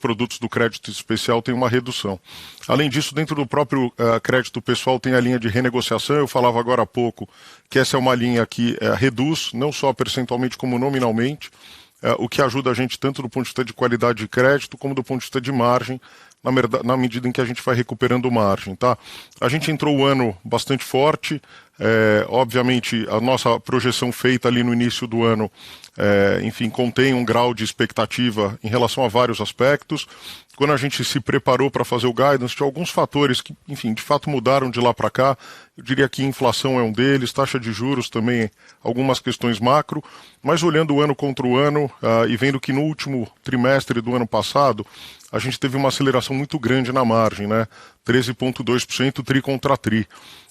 produtos do crédito especial tem uma redução. Além disso, dentro do próprio crédito pessoal tem a linha de renegociação. Eu falava agora há pouco que essa é uma linha que reduz, não só percentualmente como nominalmente, o que ajuda a gente tanto do ponto de vista de qualidade de crédito como do ponto de vista de margem. na medida em que a gente vai recuperando margem, tá? A gente entrou o ano bastante forte, obviamente a nossa projeção feita ali no início do ano, enfim, contém um grau de expectativa em relação a vários aspectos. Quando a gente se preparou para fazer o guidance, tinha alguns fatores que, enfim, de fato mudaram de lá para cá. Eu diria que inflação é um deles, taxa de juros também, algumas questões macro, mas olhando o ano contra o ano e vendo que no último trimestre do ano passado, a gente teve uma aceleração muito grande na margem, né? 13,2% tri contra tri.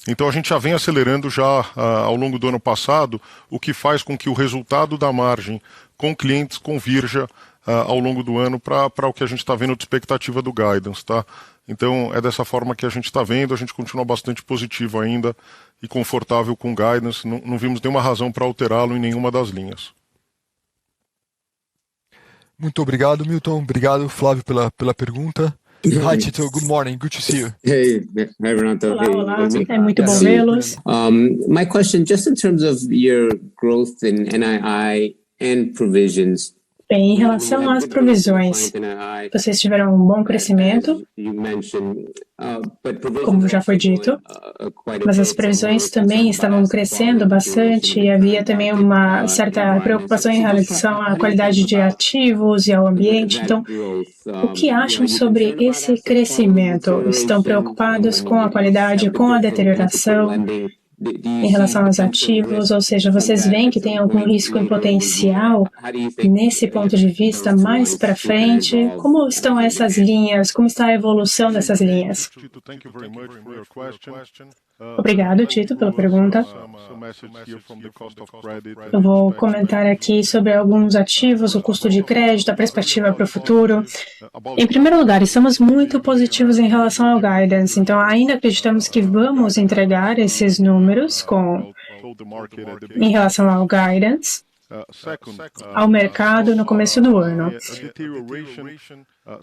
Então a gente já vem acelerando já ao longo do ano passado, o que faz com que o resultado da margem com clientes convirja ao longo do ano para o que a gente está vendo de expectativa do guidance, tá? Então é dessa forma que a gente está vendo, a gente continua bastante positivo ainda e confortável com o guidance, não vimos nenhuma razão para alterá-lo em nenhuma das linhas. Muito obrigado, Milton. Obrigado, Flávio, pela pergunta. Hi, Tito. Good morning. Good to see you. Hey, hi, Renato. Olá, é muito bom vê-los. My question, just in terms of your growth in NII and provisions. Bem, em relação às provisões, vocês tiveram um bom crescimento, como já foi dito, mas as previsões também estavam crescendo bastante e havia também uma certa preocupação em relação à qualidade de ativos e ao ambiente. Então, o que acham sobre esse crescimento? Estão preocupados com a qualidade, com a deterioração em relação aos ativos, ou seja, vocês veem que tem algum risco em potencial nesse ponto de vista mais para frente? Como estão essas linhas? Como está a evolução dessas linhas? Obrigado, Tito, pela pergunta. Eu vou comentar aqui sobre alguns ativos, o custo de crédito, a perspectiva para o futuro. Em primeiro lugar, estamos muito positivos em relação ao guidance, então ainda acreditamos que vamos entregar esses números em relação ao guidance ao mercado no começo do ano.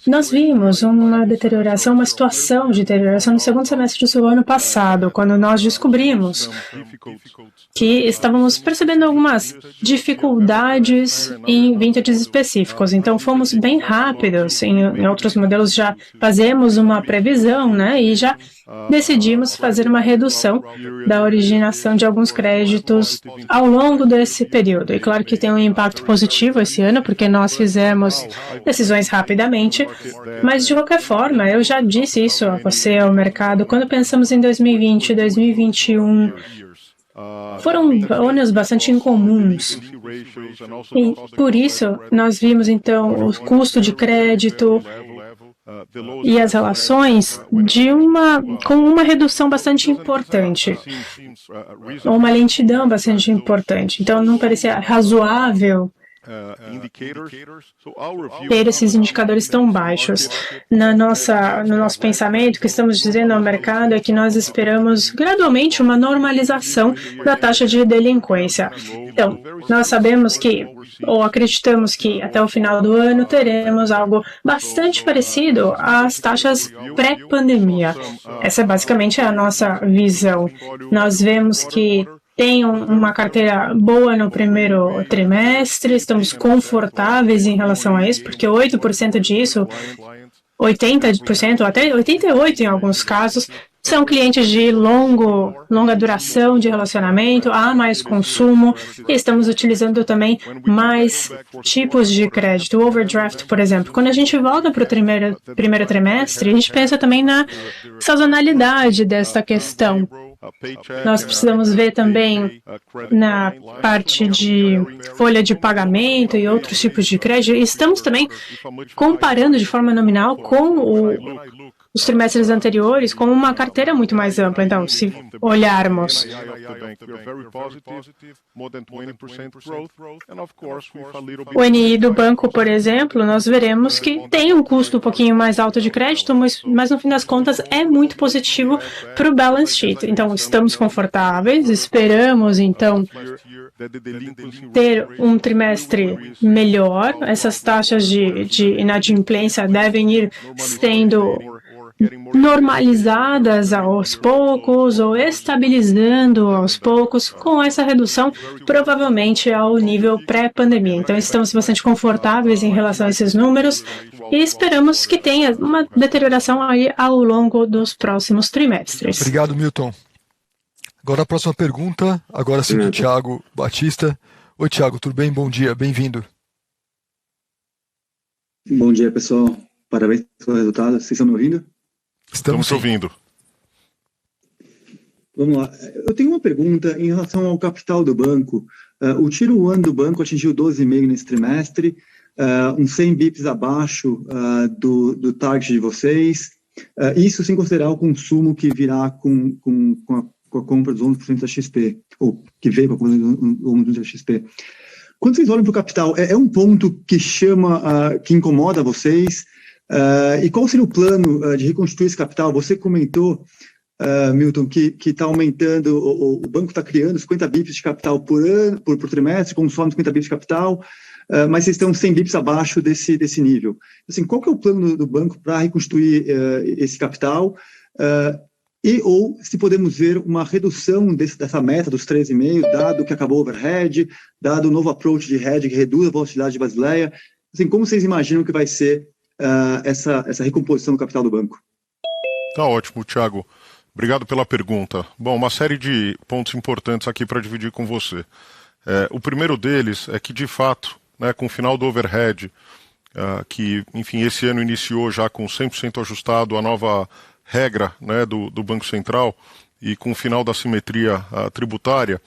Nós vimos uma deterioração, uma situação de deterioração no segundo semestre do ano passado, quando nós descobrimos que estávamos percebendo algumas dificuldades em vintages específicos. Então, fomos bem rápidos. Em outros modelos já fazemos uma previsão, né, e já decidimos fazer uma redução da originação de alguns créditos ao longo desse período. E claro que tem um impacto positivo esse ano, porque nós fizemos decisões rapidamente, mas de qualquer forma, eu já disse isso a você, ao mercado, quando pensamos em 2020 e 2021, foram anos bastante incomuns. E por isso, nós vimos então o custo de crédito e as relações com uma redução bastante importante, ou uma lentidão bastante importante. Então, não parecia razoável ter esses indicadores tão baixos. No nosso pensamento, o que estamos dizendo ao mercado é que nós esperamos gradualmente uma normalização da taxa de delinquência. Então, nós sabemos que, ou acreditamos que até o final do ano teremos algo bastante parecido às taxas pré-pandemia. Essa é basicamente a nossa visão. Nós vemos que tem uma carteira boa no primeiro trimestre, estamos confortáveis em relação a isso, porque 8% disso, 80%, até 88% em alguns casos, são clientes de longa duração de relacionamento, há mais consumo e estamos utilizando também mais tipos de crédito. O overdraft, por exemplo. Quando a gente volta para o primeiro trimestre, a gente pensa também na sazonalidade desta questão. Nós precisamos ver também na parte de folha de pagamento e outros tipos de crédito. Estamos também comparando de forma nominal com os trimestres anteriores com uma carteira muito mais ampla. Então, se olharmos o NI do banco, por exemplo, nós veremos que tem um custo um pouquinho mais alto de crédito, mas no fim das contas é muito positivo para o balance sheet. Então, estamos confortáveis, esperamos então ter um trimestre melhor. Essas taxas de inadimplência devem ir sendo normalizadas aos poucos ou estabilizando aos poucos com essa redução provavelmente ao nível pré-pandemia. Então estamos bastante confortáveis em relação a esses números e esperamos que tenha uma deterioração aí ao longo dos próximos trimestres. Obrigado, Milton. Agora a próxima pergunta, agora sim do Thiago Batista. Oi, Thiago, tudo bem? Bom dia, bem-vindo. Bom dia, pessoal. Parabéns pelo resultado. Vocês estão me ouvindo? Estamos ouvindo. Vamos lá. Eu tenho uma pergunta em relação ao capital do banco. O Tier 1 do banco atingiu 12,5 nesse trimestre, uns 100 bips abaixo do target de vocês. Isso sem considerar o consumo que virá com a compra dos 11% da XP, ou que veio com a compra dos 11% da XP. Quando vocês olham para o capital, é um ponto que chama, que incomoda vocês? E qual seria o plano de reconstituir esse capital? Você comentou, Milton, que está aumentando, o banco está criando 50 bips de capital por ano, por trimestre, consome 50 bips de capital, mas vocês estão 100 bips abaixo desse nível. Assim, qual que é o plano do banco para reconstituir esse capital? Ou se podemos ver uma redução dessa meta dos 13,5, dado que acabou o overhead, dado o novo approach de hedge que reduz a volatilidade de Basileia. Assim, como vocês imaginam que vai ser essa recomposição do capital do banco? Tá ótimo, Thiago. Obrigado pela pergunta. Bom, uma série de pontos importantes aqui para dividir com você. O primeiro deles é que, de fato, né, com o final do overhead, que, enfim, esse ano iniciou já com 100% ajustado a nova regra, né, do Banco Central, e com o final da simetria tributária,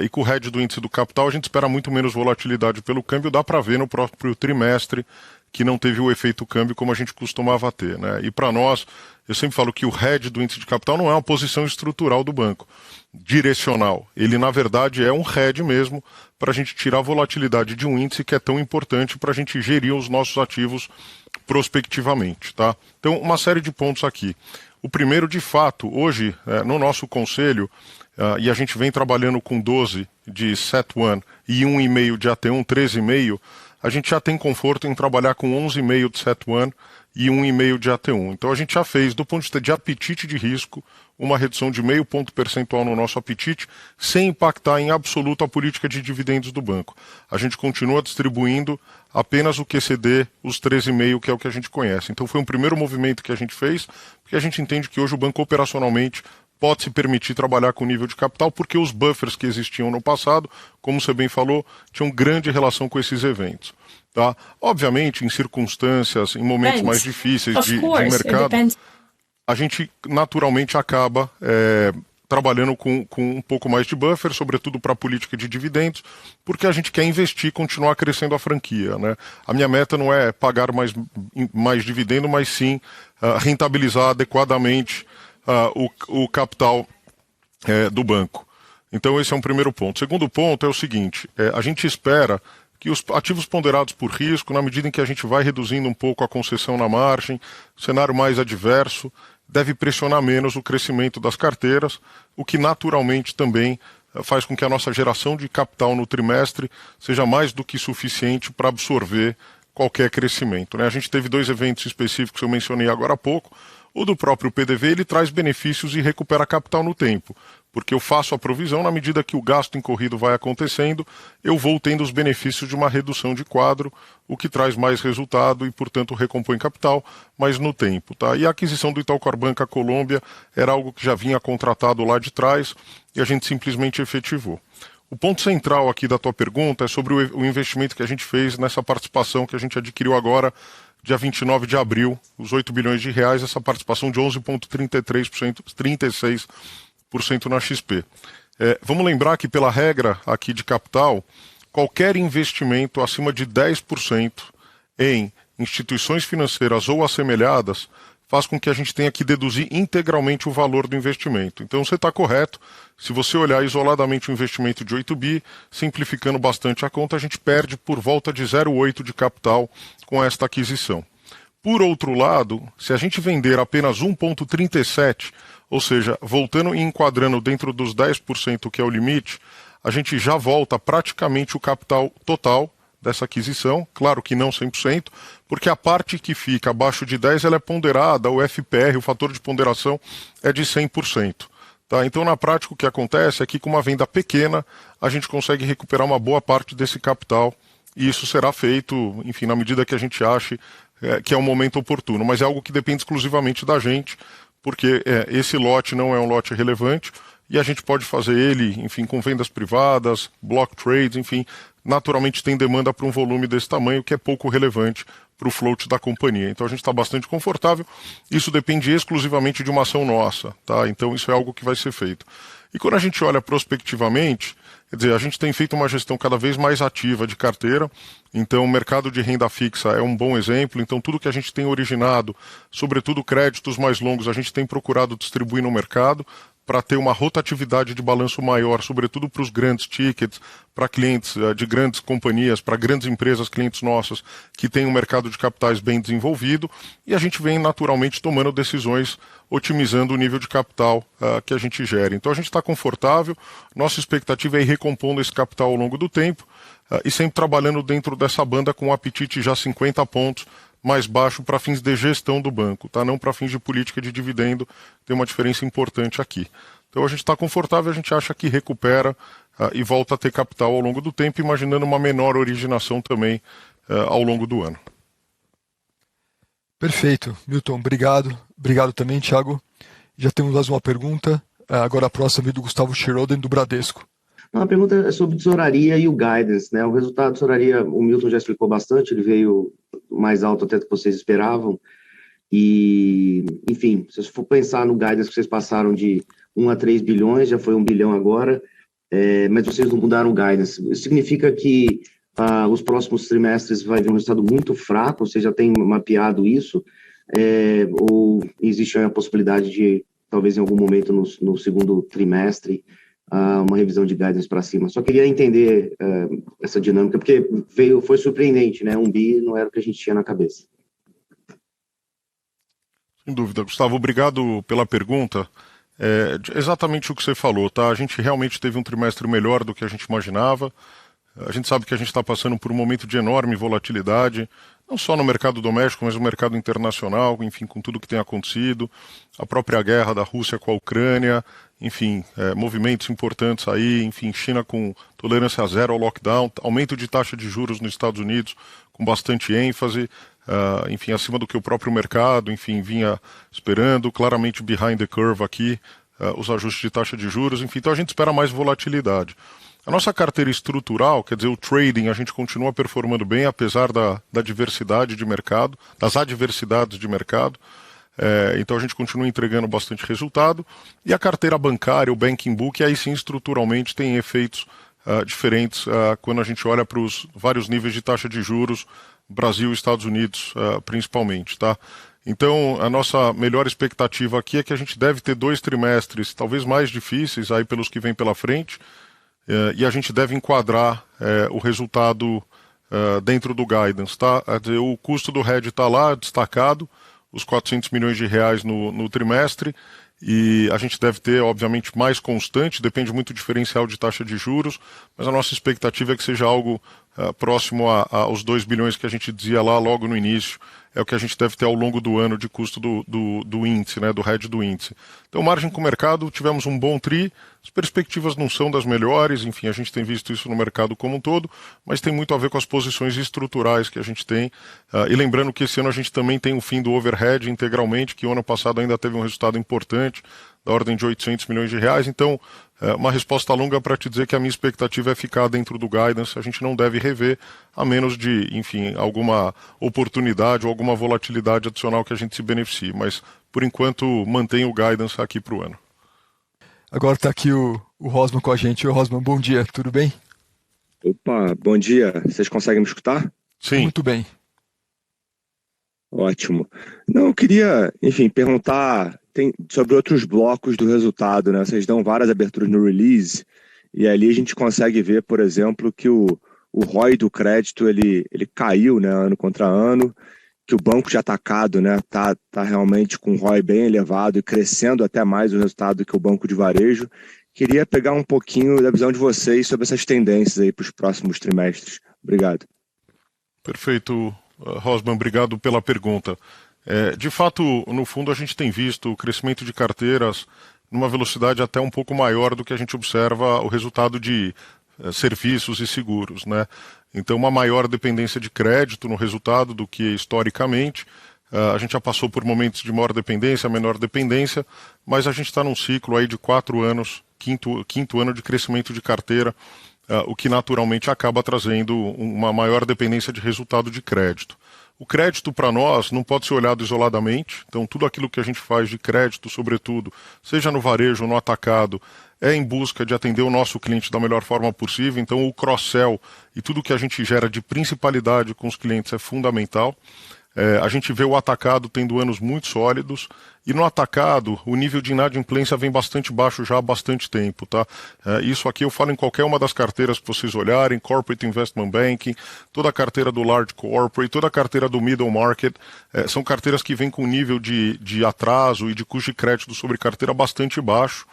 e com o hedge do índice do capital, a gente espera muito menos volatilidade pelo câmbio. Dá para ver no próprio trimestre que não teve o efeito câmbio como a gente costumava ter, né? E para nós, eu sempre falo que o hedge do índice de capital não é uma posição estrutural do banco, direcional. Ele, na verdade, é um hedge mesmo para a gente tirar a volatilidade de um índice que é tão importante para a gente gerir os nossos ativos prospectivamente, tá? Então, uma série de pontos aqui. O primeiro, de fato, hoje, no nosso conselho, e a gente vem trabalhando com 12 de CET1 e 1,5 de AT1, 13,5, a gente já tem conforto em trabalhar com 11,5 de CET1 e 1,5 de AT1. Então a gente já fez, do ponto de vista de apetite de risco, uma redução de 0,5 ponto percentual no nosso apetite, sem impactar em absoluto a política de dividendos do banco. A gente continua distribuindo apenas o QCD, os 13,5, que é o que a gente conhece. Então foi um primeiro movimento que a gente fez, porque a gente entende que hoje o banco operacionalmente pode se permitir trabalhar com nível de capital, porque os buffers que existiam no passado, como você bem falou, tinham grande relação com esses eventos. Tá? Obviamente, em circunstâncias, em momentos mais difíceis de mercado, a gente naturalmente acaba trabalhando com um pouco mais de buffer, sobretudo para a política de dividendos, porque a gente quer investir e continuar crescendo a franquia, né? A minha meta não é pagar mais dividendo, mas sim rentabilizar adequadamente o capital do banco. Então esse é um primeiro ponto. Segundo ponto é o seguinte, a gente espera que os ativos ponderados por risco, na medida em que a gente vai reduzindo um pouco a concessão na margem, cenário mais adverso, deve pressionar menos o crescimento das carteiras, o que naturalmente também faz com que a nossa geração de capital no trimestre seja mais do que suficiente para absorver qualquer crescimento, né? A gente teve 2 eventos específicos que eu mencionei agora há pouco. O do próprio PDV, ele traz benefícios e recupera capital no tempo, porque eu faço a provisão, na medida que o gasto incorrido vai acontecendo, eu vou tendo os benefícios de uma redução de quadro, o que traz mais resultado e, portanto, recompõe capital, mas no tempo, tá? E a aquisição do Itaú Corbanca Colômbia era algo que já vinha contratado lá de trás e a gente simplesmente efetivou. O ponto central aqui da tua pergunta é sobre o investimento que a gente fez nessa participação que a gente adquiriu agora, dia 29 de abril, os 8 bilhões de reais, essa participação de 11,33%, 36% na XP. Vamos lembrar que, pela regra aqui de capital, qualquer investimento acima de 10% em instituições financeiras ou assemelhadas faz com que a gente tenha que deduzir integralmente o valor do investimento. Então você está correto. Se você olhar isoladamente o investimento de 8 bi, simplificando bastante a conta, a gente perde por volta de 0,8 de capital com esta aquisição. Por outro lado, se a gente vender apenas 1,37, ou seja, voltando e enquadrando dentro dos 10% que é o limite, a gente já volta praticamente o capital total, dessa aquisição, claro que não 100%, porque a parte que fica abaixo de 10 ela é ponderada, o FPR, o fator de ponderação, é de 100%. Tá? Então, na prática, o que acontece é que com uma venda pequena, a gente consegue recuperar uma boa parte desse capital, e isso será feito, enfim, na medida que a gente ache que é o momento oportuno, mas é algo que depende exclusivamente da gente, porque esse lote não é um lote relevante, e a gente pode fazer ele, enfim, com vendas privadas, block trades, enfim, naturalmente tem demanda para um volume desse tamanho que é pouco relevante para o float da companhia. Então a gente está bastante confortável, isso depende exclusivamente de uma ação nossa, tá? Então isso é algo que vai ser feito. E quando a gente olha prospectivamente, quer dizer, a gente tem feito uma gestão cada vez mais ativa de carteira, então o mercado de renda fixa é um bom exemplo, então tudo que a gente tem originado, sobretudo créditos mais longos, a gente tem procurado distribuir no mercado, para ter uma rotatividade de balanço maior, sobretudo para os grandes tickets, para clientes de grandes companhias, para grandes empresas, clientes nossos, que têm um mercado de capitais bem desenvolvido, e a gente vem naturalmente tomando decisões, otimizando o nível de capital que a gente gera. Então a gente está confortável, nossa expectativa é ir recompondo esse capital ao longo do tempo, e sempre trabalhando dentro dessa banda com um apetite já 50 pontos, mais baixo para fins de gestão do banco, tá? Não para fins de política de dividendo, tem uma diferença importante aqui. Então a gente está confortável, a gente acha que recupera e volta a ter capital ao longo do tempo, imaginando uma menor originação também ao longo do ano. Perfeito, Milton, obrigado. Obrigado também, Thiago. Já temos mais uma pergunta, agora a próxima é do Gustavo Schroden, do Bradesco. A pergunta é sobre tesouraria e o guidance, né? O resultado da tesouraria, o Milton já explicou bastante, ele veio mais alto até do que vocês esperavam. E, enfim, se você for pensar no guidance que vocês passaram de 1 a 3 bilhões, já foi 1 bilhão agora, mas vocês não mudaram o guidance. Isso significa que os próximos trimestres vai vir um resultado muito fraco, você já tem mapeado isso? Ou existe a possibilidade de, talvez em algum momento no segundo trimestre, uma revisão de guidance para cima? Só queria entender essa dinâmica, porque foi surpreendente, né? 1 bi não era o que a gente tinha na cabeça. Sem dúvida, Gustavo, obrigado pela pergunta. Exatamente o que você falou, tá? A gente realmente teve um trimestre melhor do que a gente imaginava. A gente sabe que a gente está passando por um momento de enorme volatilidade, não só no mercado doméstico, mas no mercado internacional, enfim, com tudo que tem acontecido, a própria guerra da Rússia com a Ucrânia, enfim, movimentos importantes aí, enfim, China com tolerância zero ao lockdown, aumento de taxa de juros nos Estados Unidos com bastante ênfase, enfim, acima do que o próprio mercado, enfim, vinha esperando, claramente behind the curve aqui, os ajustes de taxa de juros, enfim, então a gente espera mais volatilidade. A nossa carteira estrutural, quer dizer, o trading, a gente continua performando bem, apesar da diversidade de mercado, das adversidades de mercado. Então a gente continua entregando bastante resultado. E a carteira bancária, o banking book, aí sim estruturalmente tem efeitos diferentes quando a gente olha para os vários níveis de taxa de juros, Brasil e Estados Unidos principalmente, tá? Então a nossa melhor expectativa aqui é que a gente deve ter 2 trimestres, talvez mais difíceis aí pelos que vêm pela frente, e a gente deve enquadrar o resultado dentro do guidance, tá? O custo do hedge está lá destacado, os 400 milhões de reais no trimestre, e a gente deve ter, obviamente, mais constante, depende muito do diferencial de taxa de juros, mas a nossa expectativa é que seja algo próximo aos 2 bilhões que a gente dizia lá logo no início, é o que a gente deve ter ao longo do ano de custo do índice, né, do hedge do índice. Então, margem com o mercado, tivemos um bom tri, as perspectivas não são das melhores, enfim, a gente tem visto isso no mercado como um todo, mas tem muito a ver com as posições estruturais que a gente tem. E lembrando que esse ano a gente também tem o fim do overhead integralmente, que o ano passado ainda teve um resultado importante, da ordem de 800 milhões de reais. Então, uma resposta longa para te dizer que a minha expectativa é ficar dentro do guidance, a gente não deve rever, a menos de, enfim, alguma oportunidade ou alguma volatilidade adicional que a gente se beneficie. Mas, por enquanto, mantém o guidance aqui para o ano. Agora está aqui o Rosman com a gente. Oi, Rosman, bom dia, tudo bem? Opa, bom dia. Vocês conseguem me escutar? Sim. Muito bem. Ótimo. Não, eu queria, enfim, perguntar sobre outros blocos do resultado, né? Vocês dão várias aberturas no release e ali a gente consegue ver, por exemplo, que o ROI do crédito ele caiu, né, ano contra ano, que o banco de atacado, né, tá realmente com um ROI bem elevado e crescendo até mais o resultado que o banco de varejo. Queria pegar um pouquinho da visão de vocês sobre essas tendências aí para os próximos trimestres. Obrigado. Perfeito, Rosman, obrigado pela pergunta. De fato, no fundo, a gente tem visto o crescimento de carteiras numa velocidade até um pouco maior do que a gente observa o resultado de serviços e seguros, né? Então, uma maior dependência de crédito no resultado do que historicamente. A gente já passou por momentos de maior dependência, menor dependência, mas a gente está num ciclo aí de 4 anos, quinto ano de crescimento de carteira, o que naturalmente acaba trazendo uma maior dependência de resultado de crédito. O crédito para nós não pode ser olhado isoladamente, então tudo aquilo que a gente faz de crédito, sobretudo, seja no varejo ou no atacado, é em busca de atender o nosso cliente da melhor forma possível, então o cross-sell e tudo que a gente gera de principalidade com os clientes é fundamental. A gente vê o atacado tendo anos muito sólidos e no atacado o nível de inadimplência vem bastante baixo já há bastante tempo, tá? Isso aqui eu falo em qualquer uma das carteiras que vocês olharem, Corporate Investment Banking, toda a carteira do Large Corporate, toda a carteira do Middle Market, são carteiras que vêm com nível de atraso e de custo de crédito sobre carteira bastante baixo.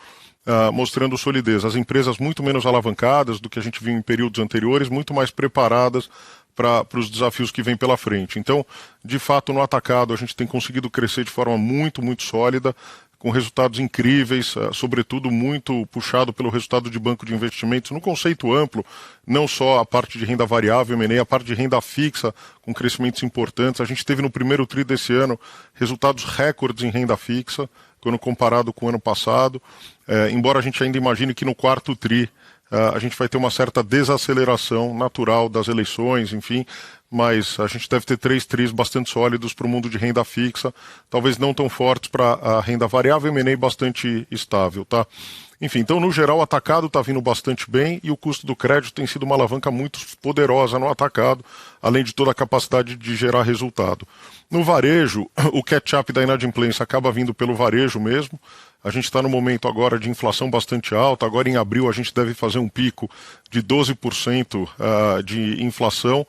Mostrando solidez. As empresas muito menos alavancadas do que a gente viu em períodos anteriores, muito mais preparadas para os desafios que vêm pela frente. Então, de fato, no atacado a gente tem conseguido crescer de forma muito, muito sólida, com resultados incríveis, sobretudo muito puxado pelo resultado de banco de investimentos, no conceito amplo, não só a parte de renda variável, M&A, a parte de renda fixa, com crescimentos importantes. A gente teve no primeiro tri desse ano resultados recordes em renda fixa, quando comparado com o ano passado, embora a gente ainda imagine que no quarto tri a gente vai ter uma certa desaceleração natural das eleições, enfim, mas a gente deve ter 3 tris bastante sólidos para o mundo de renda fixa, talvez não tão fortes para a renda variável, M&A bastante estável, tá? Enfim, então no geral o atacado está vindo bastante bem e o custo do crédito tem sido uma alavanca muito poderosa no atacado, além de toda a capacidade de gerar resultado. No varejo, o catch-up da inadimplência acaba vindo pelo varejo mesmo. A gente está no momento agora de inflação bastante alta, agora em abril a gente deve fazer um pico de 12% de inflação,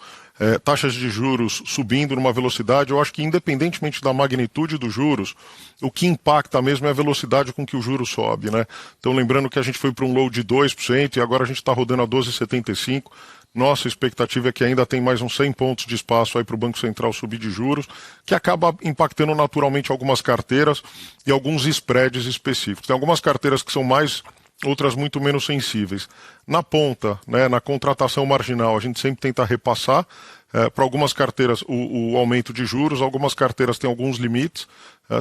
taxas de juros subindo numa velocidade. Eu acho que independentemente da magnitude dos juros, o que impacta mesmo é a velocidade com que o juro sobe, né? Então lembrando que a gente foi para um low de 2% e agora a gente está rodando a 12,75%. Nossa expectativa é que ainda tem mais uns 100 pontos de espaço aí para o Banco Central subir de juros, que acaba impactando naturalmente algumas carteiras e alguns spreads específicos. Tem algumas carteiras que são mais, outras muito menos sensíveis. Na ponta, né, na contratação marginal, a gente sempre tenta repassar para algumas carteiras o aumento de juros, algumas carteiras têm alguns limites,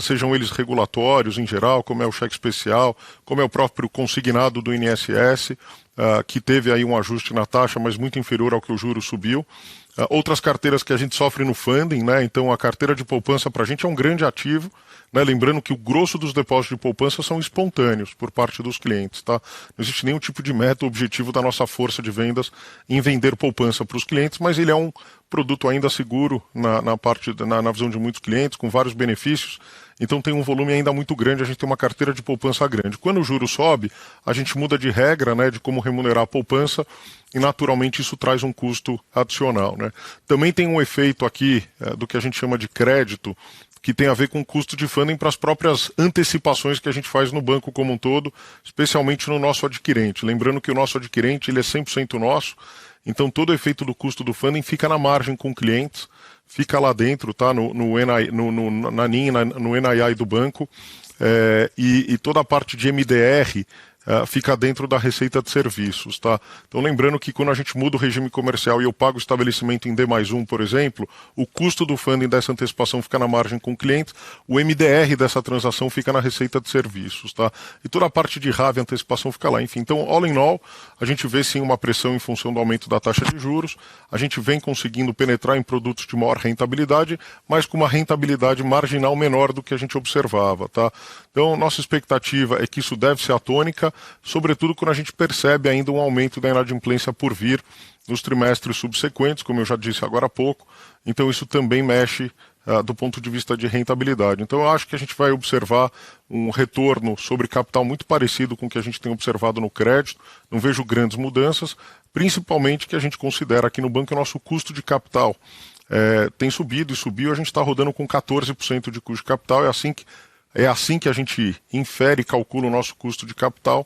sejam eles regulatórios em geral, como é o cheque especial, como é o próprio consignado do INSS, que teve aí um ajuste na taxa, mas muito inferior ao que o juro subiu. Outras carteiras que a gente sofre no funding, né? Então a carteira de poupança para a gente é um grande ativo, né? Lembrando que o grosso dos depósitos de poupança são espontâneos por parte dos clientes, tá? Não existe nenhum tipo de meta objetivo da nossa força de vendas em vender poupança para os clientes, mas ele é um produto ainda seguro na visão de muitos clientes, com vários benefícios. Então tem um volume ainda muito grande, a gente tem uma carteira de poupança grande. Quando o juro sobe, a gente muda de regra, né, de como remunerar a poupança e naturalmente isso traz um custo adicional, né? Também tem um efeito aqui do que a gente chama de crédito, que tem a ver com o custo de funding para as próprias antecipações que a gente faz no banco como um todo, especialmente no nosso adquirente. Lembrando que o nosso adquirente ele é 100% nosso, então todo o efeito do custo do funding fica na margem com clientes, fica lá dentro, tá? No NII do banco, e toda a parte de MDR fica dentro da receita de serviços, tá? Então lembrando que quando a gente muda o regime comercial e eu pago o estabelecimento em D+1, por exemplo, o custo do funding dessa antecipação fica na margem com o cliente, o MDR dessa transação fica na receita de serviços, tá? E toda a parte de RAV e antecipação fica lá. Enfim, então, all in all, a gente vê sim uma pressão em função do aumento da taxa de juros, a gente vem conseguindo penetrar em produtos de maior rentabilidade, mas com uma rentabilidade marginal menor do que a gente observava, tá? Então, nossa expectativa é que isso deve ser a tônica, sobretudo quando a gente percebe ainda um aumento da inadimplência por vir nos trimestres subsequentes, como eu já disse agora há pouco. Então isso também mexe do ponto de vista de rentabilidade. Então eu acho que a gente vai observar um retorno sobre capital muito parecido com o que a gente tem observado no crédito. Não vejo grandes mudanças, principalmente que a gente considera aqui no banco o nosso custo de capital tem subido e subiu, a gente está rodando com 14% de custo de capital, é assim que a gente infere e calcula o nosso custo de capital.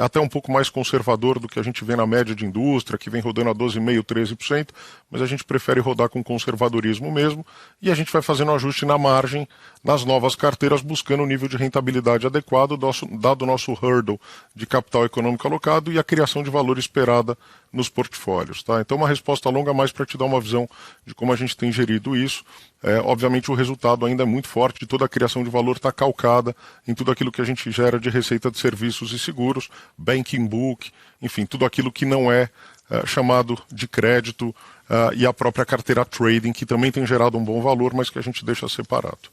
até um pouco mais conservador do que a gente vê na média de indústria, que vem rodando a 12,5%, 13%, mas a gente prefere rodar com conservadorismo mesmo, e a gente vai fazendo um ajuste na margem, nas novas carteiras, buscando um nível de rentabilidade adequado, dado o nosso hurdle de capital econômico alocado e a criação de valor esperada nos portfólios. Tá? Então, uma resposta longa mais para te dar uma visão de como a gente tem gerido isso. Obviamente, o resultado ainda é muito forte, toda a criação de valor está calcada em tudo aquilo que a gente gera de receita de serviços e seguros, banking book, enfim, tudo aquilo que não é chamado de crédito e a própria carteira trading, que também tem gerado um bom valor, mas que a gente deixa separado.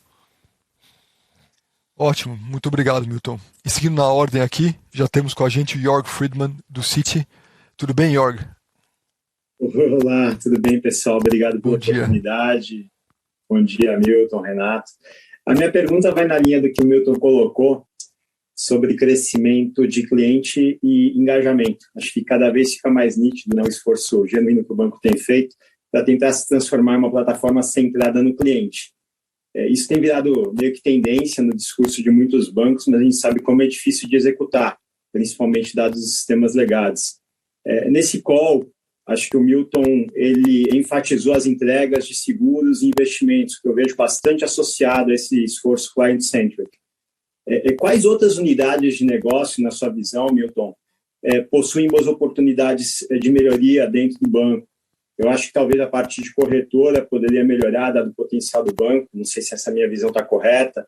Ótimo, muito obrigado, Milton. E seguindo na ordem aqui, já temos com a gente o Jorg Friedman, do Citi. Tudo bem, Jorg? Olá, tudo bem, pessoal? Obrigado pela oportunidade. Bom dia, Milton, Renato. A minha pergunta vai na linha do que o Milton colocou sobre crescimento de cliente e engajamento. Acho que cada vez fica mais nítido, né, o esforço genuíno que o banco tem feito para tentar se transformar em uma plataforma centrada no cliente. Isso tem virado meio que tendência no discurso de muitos bancos, mas a gente sabe como é difícil de executar, principalmente dados os sistemas legados. Nesse call, acho que o Milton ele enfatizou as entregas de seguros e investimentos, que eu vejo bastante associado a esse esforço client-centric. Quais outras unidades de negócio, na sua visão, Milton, possuem boas oportunidades de melhoria dentro do banco? Eu acho que talvez a parte de corretora poderia melhorar, dado o potencial do banco. Não sei se essa minha visão está correta,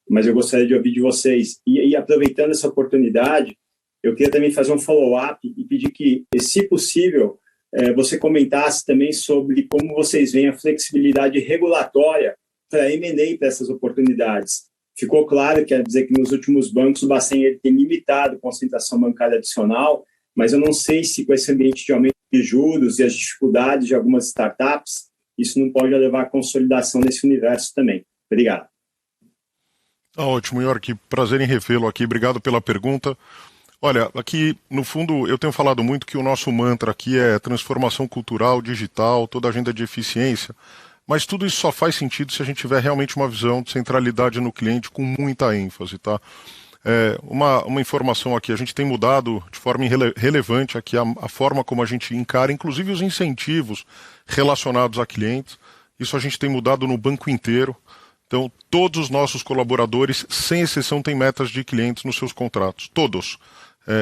mas eu gostaria de ouvir de vocês. E aproveitando essa oportunidade, eu queria também fazer um follow-up e pedir que, se possível, você comentasse também sobre como vocês veem a flexibilidade regulatória para M&A para essas oportunidades. Ficou claro, quer dizer, que nos últimos bancos o Bacen ele tem limitado a concentração bancária adicional, mas eu não sei se com esse ambiente de aumento de juros e as dificuldades de algumas startups, isso não pode levar à consolidação nesse universo também. Obrigado. Ótimo, Jorg. Prazer em revê-lo aqui. Obrigado pela pergunta. Olha, aqui, no fundo, eu tenho falado muito que o nosso mantra aqui é transformação cultural, digital, toda a agenda de eficiência, mas tudo isso só faz sentido se a gente tiver realmente uma visão de centralidade no cliente com muita ênfase, tá? Uma informação aqui, a gente tem mudado de forma relevante aqui a forma como a gente encara, inclusive os incentivos relacionados a clientes. Isso a gente tem mudado no banco inteiro. Então, todos os nossos colaboradores, sem exceção, têm metas de clientes nos seus contratos. Todos.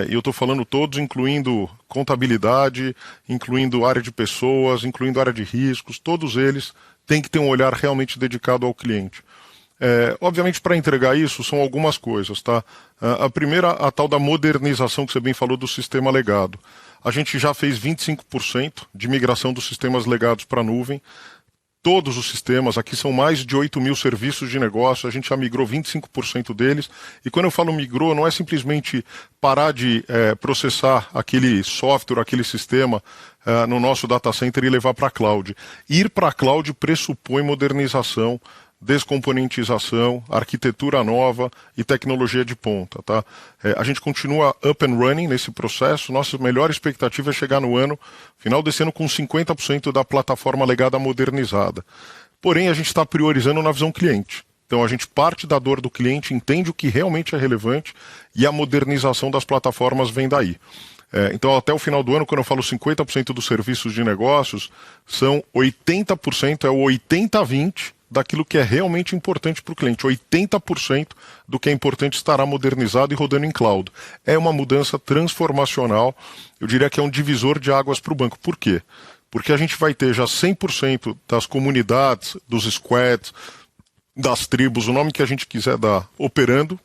E eu estou falando todos, incluindo contabilidade, incluindo área de pessoas, incluindo área de riscos. Todos eles têm que ter um olhar realmente dedicado ao cliente. Obviamente, para entregar isso, são algumas coisas, tá? A primeira, a tal da modernização que você bem falou do sistema legado. A gente já fez 25% de migração dos sistemas legados para a nuvem. Todos os sistemas, aqui são mais de 8 mil serviços de negócio, a gente já migrou 25% deles. E quando eu falo migrou, não é simplesmente parar de processar aquele software, aquele sistema no nosso data center e levar para a cloud. Ir para a cloud pressupõe modernização, descomponentização, arquitetura nova e tecnologia de ponta. Tá? A gente continua up and running nesse processo. Nossa melhor expectativa é chegar no final desse ano com 50% da plataforma legada modernizada. Porém, a gente está priorizando na visão cliente. Então, a gente parte da dor do cliente, entende o que realmente é relevante e a modernização das plataformas vem daí. Então, até o final do ano, quando eu falo 50% dos serviços de negócios, são 80%, é o 80-20%, daquilo que é realmente importante para o cliente. 80% do que é importante estará modernizado e rodando em cloud. É uma mudança transformacional, eu diria que é um divisor de águas para o banco. Por quê? Porque a gente vai ter já 100% das comunidades, dos squads, das tribos, o nome que a gente quiser dar, operando,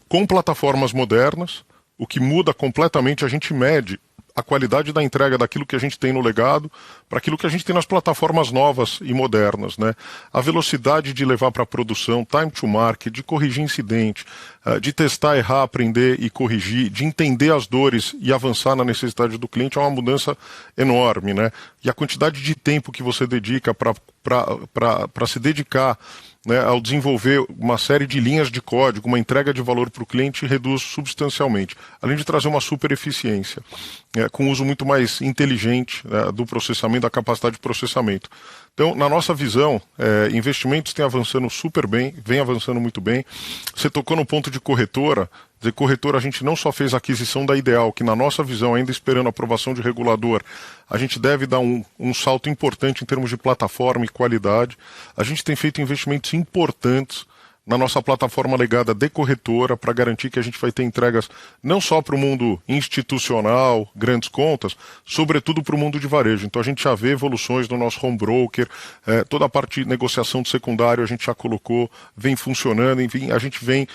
com plataformas modernas, o que muda completamente, a gente mede a qualidade da entrega daquilo que a gente tem no legado para aquilo que a gente tem nas plataformas novas e modernas, né? A velocidade de levar para a produção, time to market, de corrigir incidente, de testar, errar, aprender e corrigir, de entender as dores e avançar na necessidade do cliente é uma mudança enorme, né? E a quantidade de tempo que você dedica para se dedicar, né, ao desenvolver uma série de linhas de código, uma entrega de valor para o cliente reduz substancialmente, além de trazer uma super eficiência, com uso muito mais inteligente do processamento, da capacidade de processamento. Então, na nossa visão, investimentos têm avançando super bem, vem avançando muito bem. Você tocou no ponto de corretora, dizer, corretora, a gente não só fez a aquisição da Ideal, que na nossa visão, ainda esperando a aprovação de regulador, a gente deve dar um salto importante em termos de plataforma e qualidade. A gente tem feito investimentos importantes na nossa plataforma legada de corretora para garantir que a gente vai ter entregas não só para o mundo institucional, grandes contas, sobretudo para o mundo de varejo. Então a gente já vê evoluções no nosso home broker, toda a parte de negociação de secundário a gente já colocou, vem funcionando, enfim, a gente vem,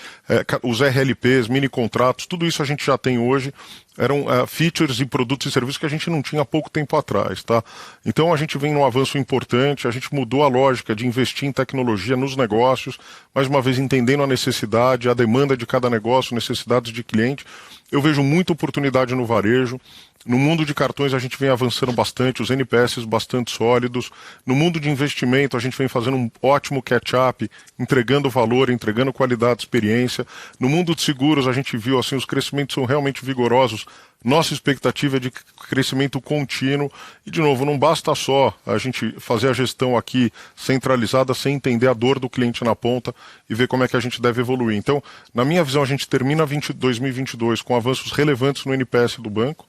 os RLPs, mini contratos, tudo isso a gente já tem hoje. Eram features e produtos e serviços que a gente não tinha há pouco tempo atrás, tá? Então a gente vem num avanço importante, a gente mudou a lógica de investir em tecnologia nos negócios, mais uma vez entendendo a necessidade, a demanda de cada negócio, necessidades de cliente. Eu vejo muita oportunidade no varejo. No mundo de cartões a gente vem avançando bastante, os NPS bastante sólidos. No mundo de investimento a gente vem fazendo um ótimo catch-up, entregando valor, entregando qualidade, experiência. No mundo de seguros a gente viu assim, os crescimentos são realmente vigorosos. Nossa expectativa é de crescimento contínuo e, de novo, não basta só a gente fazer a gestão aqui centralizada sem entender a dor do cliente na ponta e ver como é que a gente deve evoluir. Então, na minha visão, a gente termina 2022 com avanços relevantes no NPS do banco,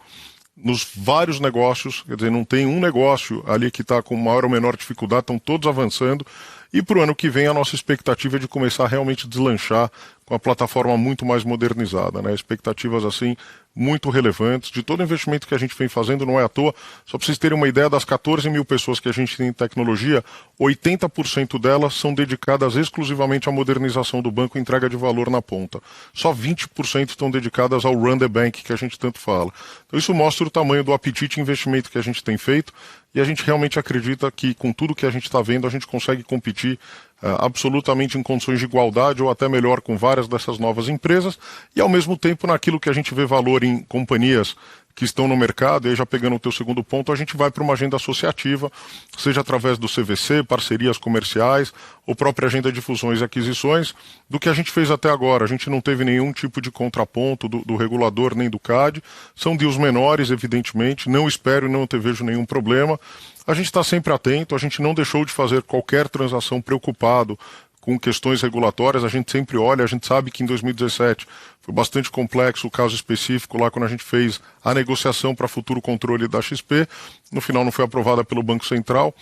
nos vários negócios, quer dizer, não tem um negócio ali que está com maior ou menor dificuldade, estão todos avançando. E para o ano que vem a nossa expectativa é de começar a realmente deslanchar com a plataforma muito mais modernizada, né? Expectativas assim muito relevantes de todo o investimento que a gente vem fazendo, não é à toa. Só para vocês terem uma ideia, das 14 mil pessoas que a gente tem em tecnologia, 80% delas são dedicadas exclusivamente à modernização do banco e entrega de valor na ponta. Só 20% estão dedicadas ao run the bank, que a gente tanto fala. Então isso mostra o tamanho do apetite e investimento que a gente tem feito e a gente realmente acredita que com tudo que a gente está vendo a gente consegue competir absolutamente em condições de igualdade ou até melhor com várias dessas novas empresas e ao mesmo tempo naquilo que a gente vê valor em companhias que estão no mercado, e aí já pegando o teu segundo ponto, a gente vai para uma agenda associativa, seja através do CVC, parcerias comerciais, ou própria agenda de fusões e aquisições, do que a gente fez até agora. A gente não teve nenhum tipo de contraponto do regulador nem do CAD, são deals menores, evidentemente, não espero e não vejo nenhum problema. A gente está sempre atento, a gente não deixou de fazer qualquer transação preocupado com questões regulatórias, a gente sempre olha, a gente sabe que em 2017 foi bastante complexo o caso específico lá quando a gente fez a negociação para futuro controle da XP, no final não foi aprovada pelo Banco Central,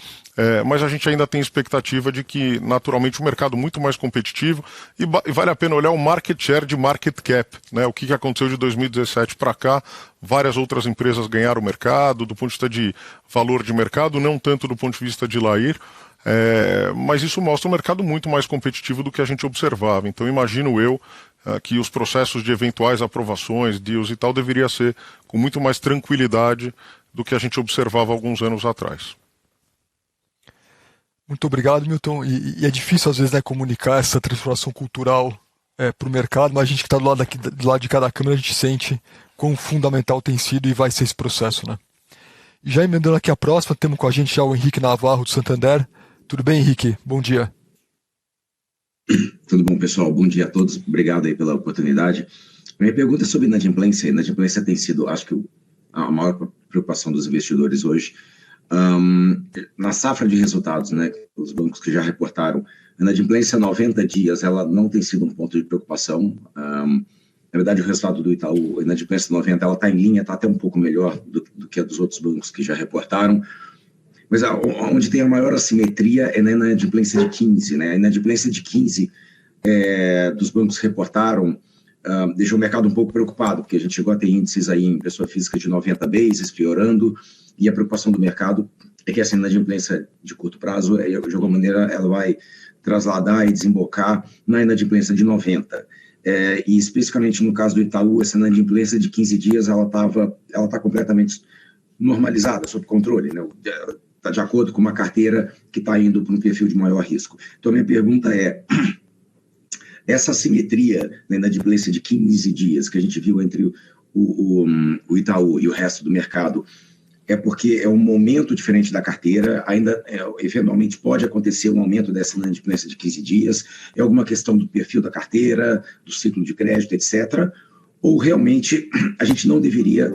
mas a gente ainda tem expectativa de que naturalmente o mercado muito mais competitivo e vale a pena olhar o market share de market cap, né? O que aconteceu de 2017 para cá, várias outras empresas ganharam o mercado, do ponto de vista de valor de mercado, não tanto do ponto de vista de LAIR, mas isso mostra um mercado muito mais competitivo do que a gente observava. Então imagino eu que os processos de eventuais aprovações, deals e tal, deveria ser com muito mais tranquilidade do que a gente observava alguns anos atrás. Muito obrigado, Milton. E é difícil às vezes, né, comunicar essa transformação cultural para o mercado, mas a gente que está do lado de cada câmera, a gente sente quão fundamental tem sido e vai ser esse processo, né? E já emendando aqui a próxima, temos com a gente já o Henrique Navarro do Santander. Tudo bem, Henrique? Bom dia. Tudo bom, pessoal? Bom dia a todos. Obrigado aí pela oportunidade. Minha pergunta é sobre inadimplência. Inadimplência tem sido, acho que, a maior preocupação dos investidores hoje. Na safra de resultados, né, os bancos que já reportaram, a inadimplência 90 dias, ela não tem sido um ponto de preocupação. Na verdade, o resultado do Itaú, a inadimplência 90, ela está em linha, está até um pouco melhor do que a dos outros bancos que já reportaram. Mas onde tem a maior assimetria é na inadimplência de 15, né? A inadimplência de 15 dos bancos que reportaram deixou o mercado um pouco preocupado, porque a gente chegou a ter índices aí em pessoa física de 90 bases, piorando, e a preocupação do mercado é que essa inadimplência de curto prazo, de alguma maneira, ela vai trasladar e desembocar na inadimplência de 90. E especificamente no caso do Itaú, essa inadimplência de 15 dias, ela está completamente normalizada, sob controle, né? Está de acordo com uma carteira que está indo para um perfil de maior risco. Então, a minha pergunta é, essa assimetria na inadimplência de 15 dias que a gente viu entre o Itaú e o resto do mercado, é porque é um momento diferente da carteira, ainda eventualmente pode acontecer um aumento dessa inadimplência de 15 dias, é alguma questão do perfil da carteira, do ciclo de crédito, etc., ou realmente a gente não deveria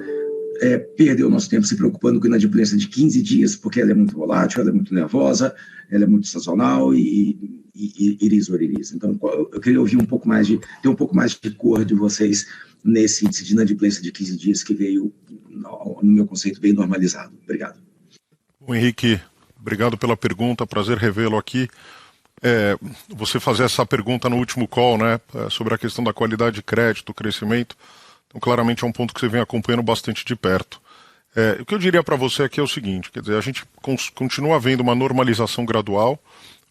perder o nosso tempo se preocupando com a inadimplência de 15 dias, porque ela é muito volátil, ela é muito nervosa, ela é muito sazonal e it is what it is. Então, eu queria ouvir ter um pouco mais de cor de vocês nesse índice de inadimplência de 15 dias que veio, no meu conceito, bem normalizado. Obrigado. O Henrique, obrigado pela pergunta, prazer revê-lo aqui. Você fazer essa pergunta no último call, né, sobre a questão da qualidade de crédito, o crescimento, então claramente é um ponto que você vem acompanhando bastante de perto. O que eu diria para você aqui é o seguinte, quer dizer, a gente continua vendo uma normalização gradual.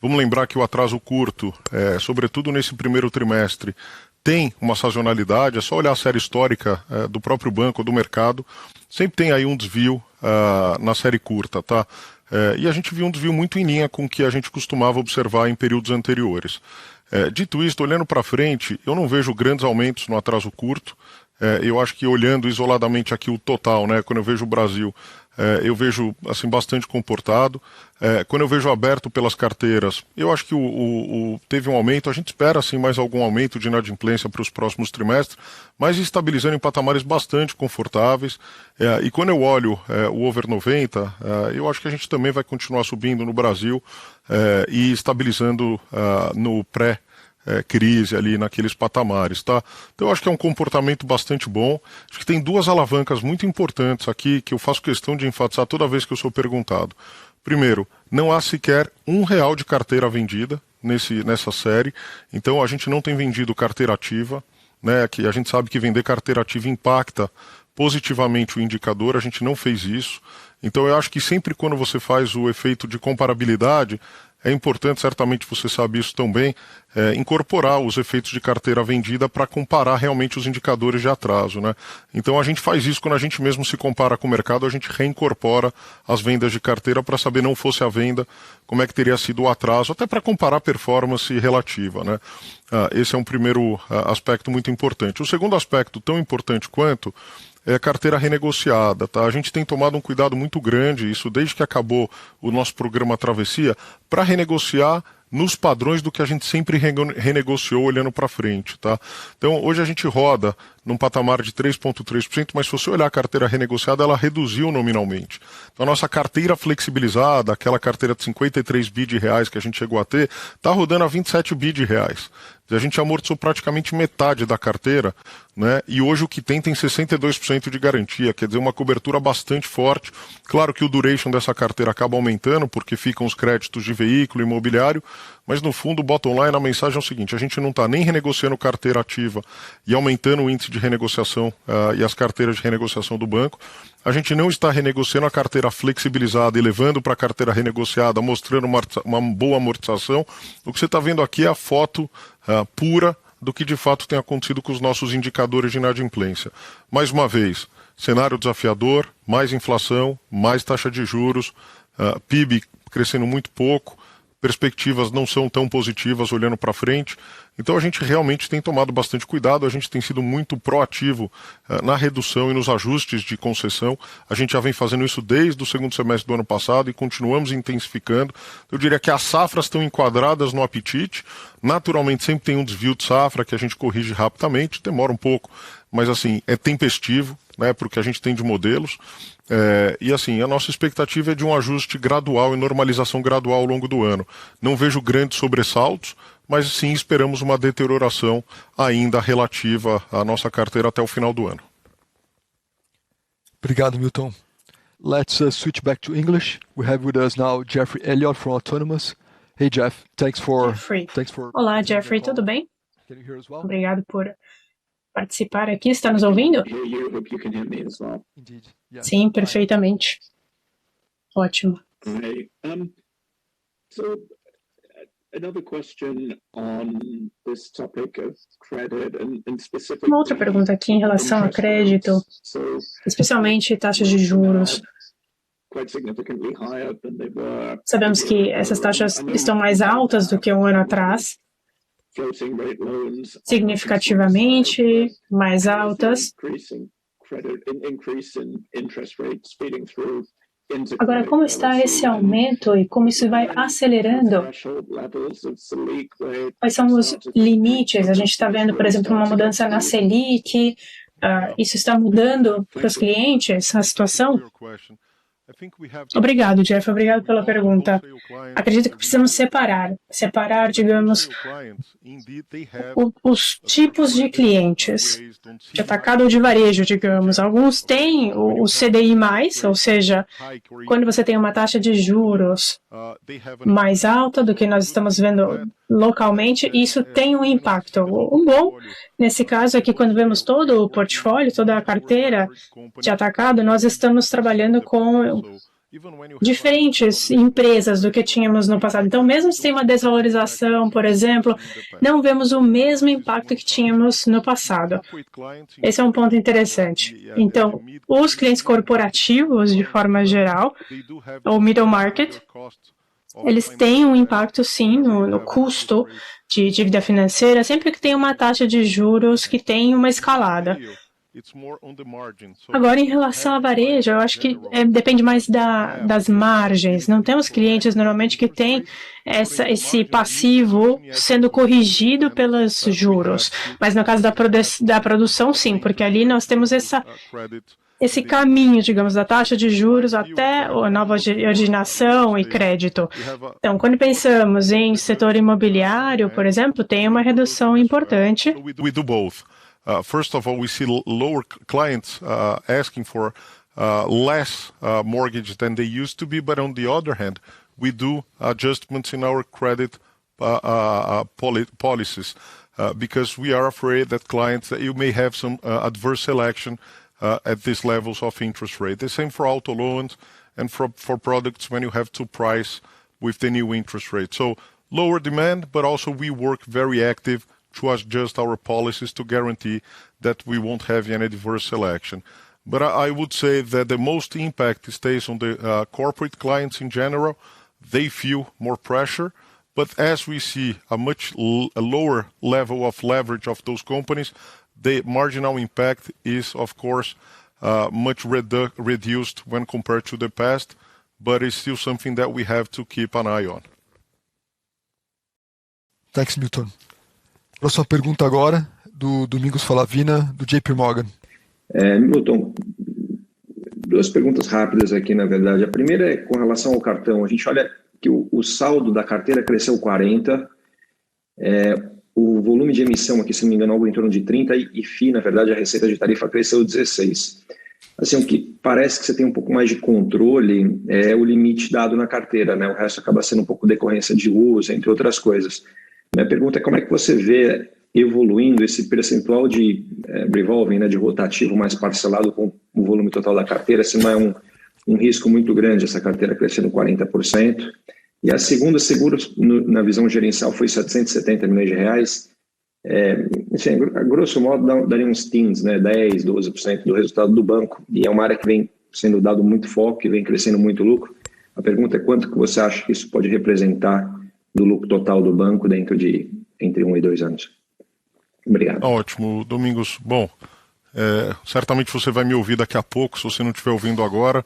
Vamos lembrar que o atraso curto, sobretudo nesse primeiro trimestre, tem uma sazonalidade, é só olhar a série histórica do próprio banco, do mercado, sempre tem aí um desvio na série curta, tá? E a gente viu um desvio muito em linha com o que a gente costumava observar em períodos anteriores. Dito isto, olhando para frente, eu não vejo grandes aumentos no atraso curto. Eu acho que olhando isoladamente aqui o total, né, quando eu vejo o Brasil, eu vejo assim, bastante comportado. Quando eu vejo aberto pelas carteiras, eu acho que teve um aumento, a gente espera assim, mais algum aumento de inadimplência para os próximos trimestres, mas estabilizando em patamares bastante confortáveis. E quando eu olho o over 90, eu acho que a gente também vai continuar subindo no Brasil e estabilizando no pré-crise ali naqueles patamares, tá? Então eu acho que é um comportamento bastante bom. Acho que tem duas alavancas muito importantes aqui que eu faço questão de enfatizar toda vez que eu sou perguntado. Primeiro, não há sequer R$1 de carteira vendida nessa série, então a gente não tem vendido carteira ativa, né? Que a gente sabe que vender carteira ativa impacta positivamente o indicador, a gente não fez isso. Então eu acho que sempre quando você faz o efeito de comparabilidade, é importante, certamente você sabe isso tão bem, incorporar os efeitos de carteira vendida para comparar realmente os indicadores de atraso, né? Então a gente faz isso quando a gente mesmo se compara com o mercado, a gente reincorpora as vendas de carteira para saber, não fosse a venda, como é que teria sido o atraso, até para comparar a performance relativa, né? Esse é um primeiro aspecto muito importante. O segundo aspecto, tão importante quanto, é a carteira renegociada, tá? A gente tem tomado um cuidado muito grande, isso desde que acabou o nosso programa Travessia, para renegociar nos padrões do que a gente sempre renegociou olhando para frente, tá? Então, hoje a gente roda num patamar de 3,3%, mas se você olhar a carteira renegociada, ela reduziu nominalmente. Então, a nossa carteira flexibilizada, aquela carteira de 53 bi de reais que a gente chegou a ter, está rodando a 27 bi de reais. A gente amortizou praticamente metade da carteira, né? E hoje o que tem 62% de garantia, quer dizer, uma cobertura bastante forte. Claro que o duration dessa carteira acaba aumentando, porque ficam os créditos de veículo, imobiliário, mas no fundo, o bottom line, a mensagem é o seguinte, a gente não está nem renegociando carteira ativa e aumentando o índice de renegociação e as carteiras de renegociação do banco, a gente não está renegociando a carteira flexibilizada e levando para a carteira renegociada, mostrando uma boa amortização. O que você está vendo aqui é a foto pura do que de fato tem acontecido com os nossos indicadores de inadimplência. Mais uma vez, cenário desafiador, mais inflação, mais taxa de juros, PIB crescendo muito pouco, perspectivas não são tão positivas olhando para frente. Então a gente realmente tem tomado bastante cuidado, a gente tem sido muito proativo na redução e nos ajustes de concessão. A gente já vem fazendo isso desde o segundo semestre do ano passado e continuamos intensificando. Eu diria que as safras estão enquadradas no apetite. Naturalmente sempre tem um desvio de safra que a gente corrige rapidamente, demora um pouco, mas assim, é tempestivo, né, porque a gente tem de modelos. E assim, a nossa expectativa é de um ajuste gradual e normalização gradual ao longo do ano. Não vejo grandes sobressaltos, mas sim esperamos uma deterioração ainda relativa à nossa carteira até o final do ano. Obrigado, Milton. Let's switch back to English. We have with us now Jeffrey Elliott from Autonomous. Hey, Jeff. Thanks for... Olá, Jeffrey. Tudo bem? Obrigado por participar aqui. Está nos ouvindo? Sim, perfeitamente. Ótimo. Uma outra pergunta aqui em relação a crédito, especialmente taxas de juros. Sabemos que essas taxas estão mais altas do que um ano atrás, significativamente mais altas. Agora, como está esse aumento e como isso vai acelerando? Quais são os limites? A gente está vendo, por exemplo, uma mudança na Selic. Isso está mudando para os clientes a situação? Obrigado, Jeff. Obrigado pela pergunta. Acredito que precisamos separar, digamos, os tipos de clientes, de atacado ou de varejo, digamos. Alguns têm o CDI+, ou seja, quando você tem uma taxa de juros mais alta do que nós estamos vendo localmente, isso tem um impacto. O bom, nesse caso, é que quando vemos todo o portfólio, toda a carteira de atacado, nós estamos trabalhando com diferentes empresas do que tínhamos no passado. Então, mesmo se tem uma desvalorização, por exemplo, não vemos o mesmo impacto que tínhamos no passado. Esse é um ponto interessante. Então, os clientes corporativos, de forma geral, ou middle market, eles têm um impacto, sim, no custo de dívida financeira, sempre que tem uma taxa de juros que tem uma escalada. Agora, em relação a varejo, eu acho que depende mais das margens. Não temos clientes, normalmente, que têm esse passivo sendo corrigido pelos juros. Mas no caso da produção, sim, porque ali nós temos esse caminho, digamos, da taxa de juros até a nova originação e crédito. Então, quando pensamos em setor imobiliário, por exemplo, tem uma redução importante. First of all, we see lower clients asking for less mortgage than they used to be, but on the other hand, we do adjustments in our credit policies because we are afraid that clients that you may have some adverse selection at these levels of interest rate. The same for auto loans and for products when you have to price with the new interest rate. So lower demand, but also we work very active to adjust our policies to guarantee that we won't have any adverse selection. But I would say that the most impact stays on the corporate clients in general. They feel more pressure, but as we see a much lower level of leverage of those companies, the marginal impact is, of course, much reduced when compared to the past, but it's still something that we have to keep an eye on. Thanks, Milton. Próxima pergunta agora, do Domingos Falavina, do JP Morgan. Milton, duas perguntas rápidas aqui, na verdade. A primeira é com relação ao cartão. A gente olha que o saldo da carteira cresceu 40%, o volume de emissão aqui, se não me engano, algo em torno de 30%, e FII, na verdade, a receita de tarifa cresceu 16%. Assim, o que parece que você tem um pouco mais de controle é o limite dado na carteira, né? O resto acaba sendo um pouco decorrência de uso, entre outras coisas. Minha pergunta é como é que você vê evoluindo esse percentual de revolving, né, de rotativo mais parcelado com o volume total da carteira, se não é um risco muito grande essa carteira crescendo 40%. E a segunda, seguros, na visão gerencial, foi 770 milhões de reais. Assim, a grosso modo, daria uns teens, né, 10%, 12% do resultado do banco, e é uma área que vem sendo dado muito foco, e vem crescendo muito lucro. A pergunta é quanto que você acha que isso pode representar do lucro total do banco dentro de entre 1 e 2 anos. Obrigado. Ótimo, Domingos. Bom, certamente você vai me ouvir daqui a pouco, se você não estiver ouvindo agora,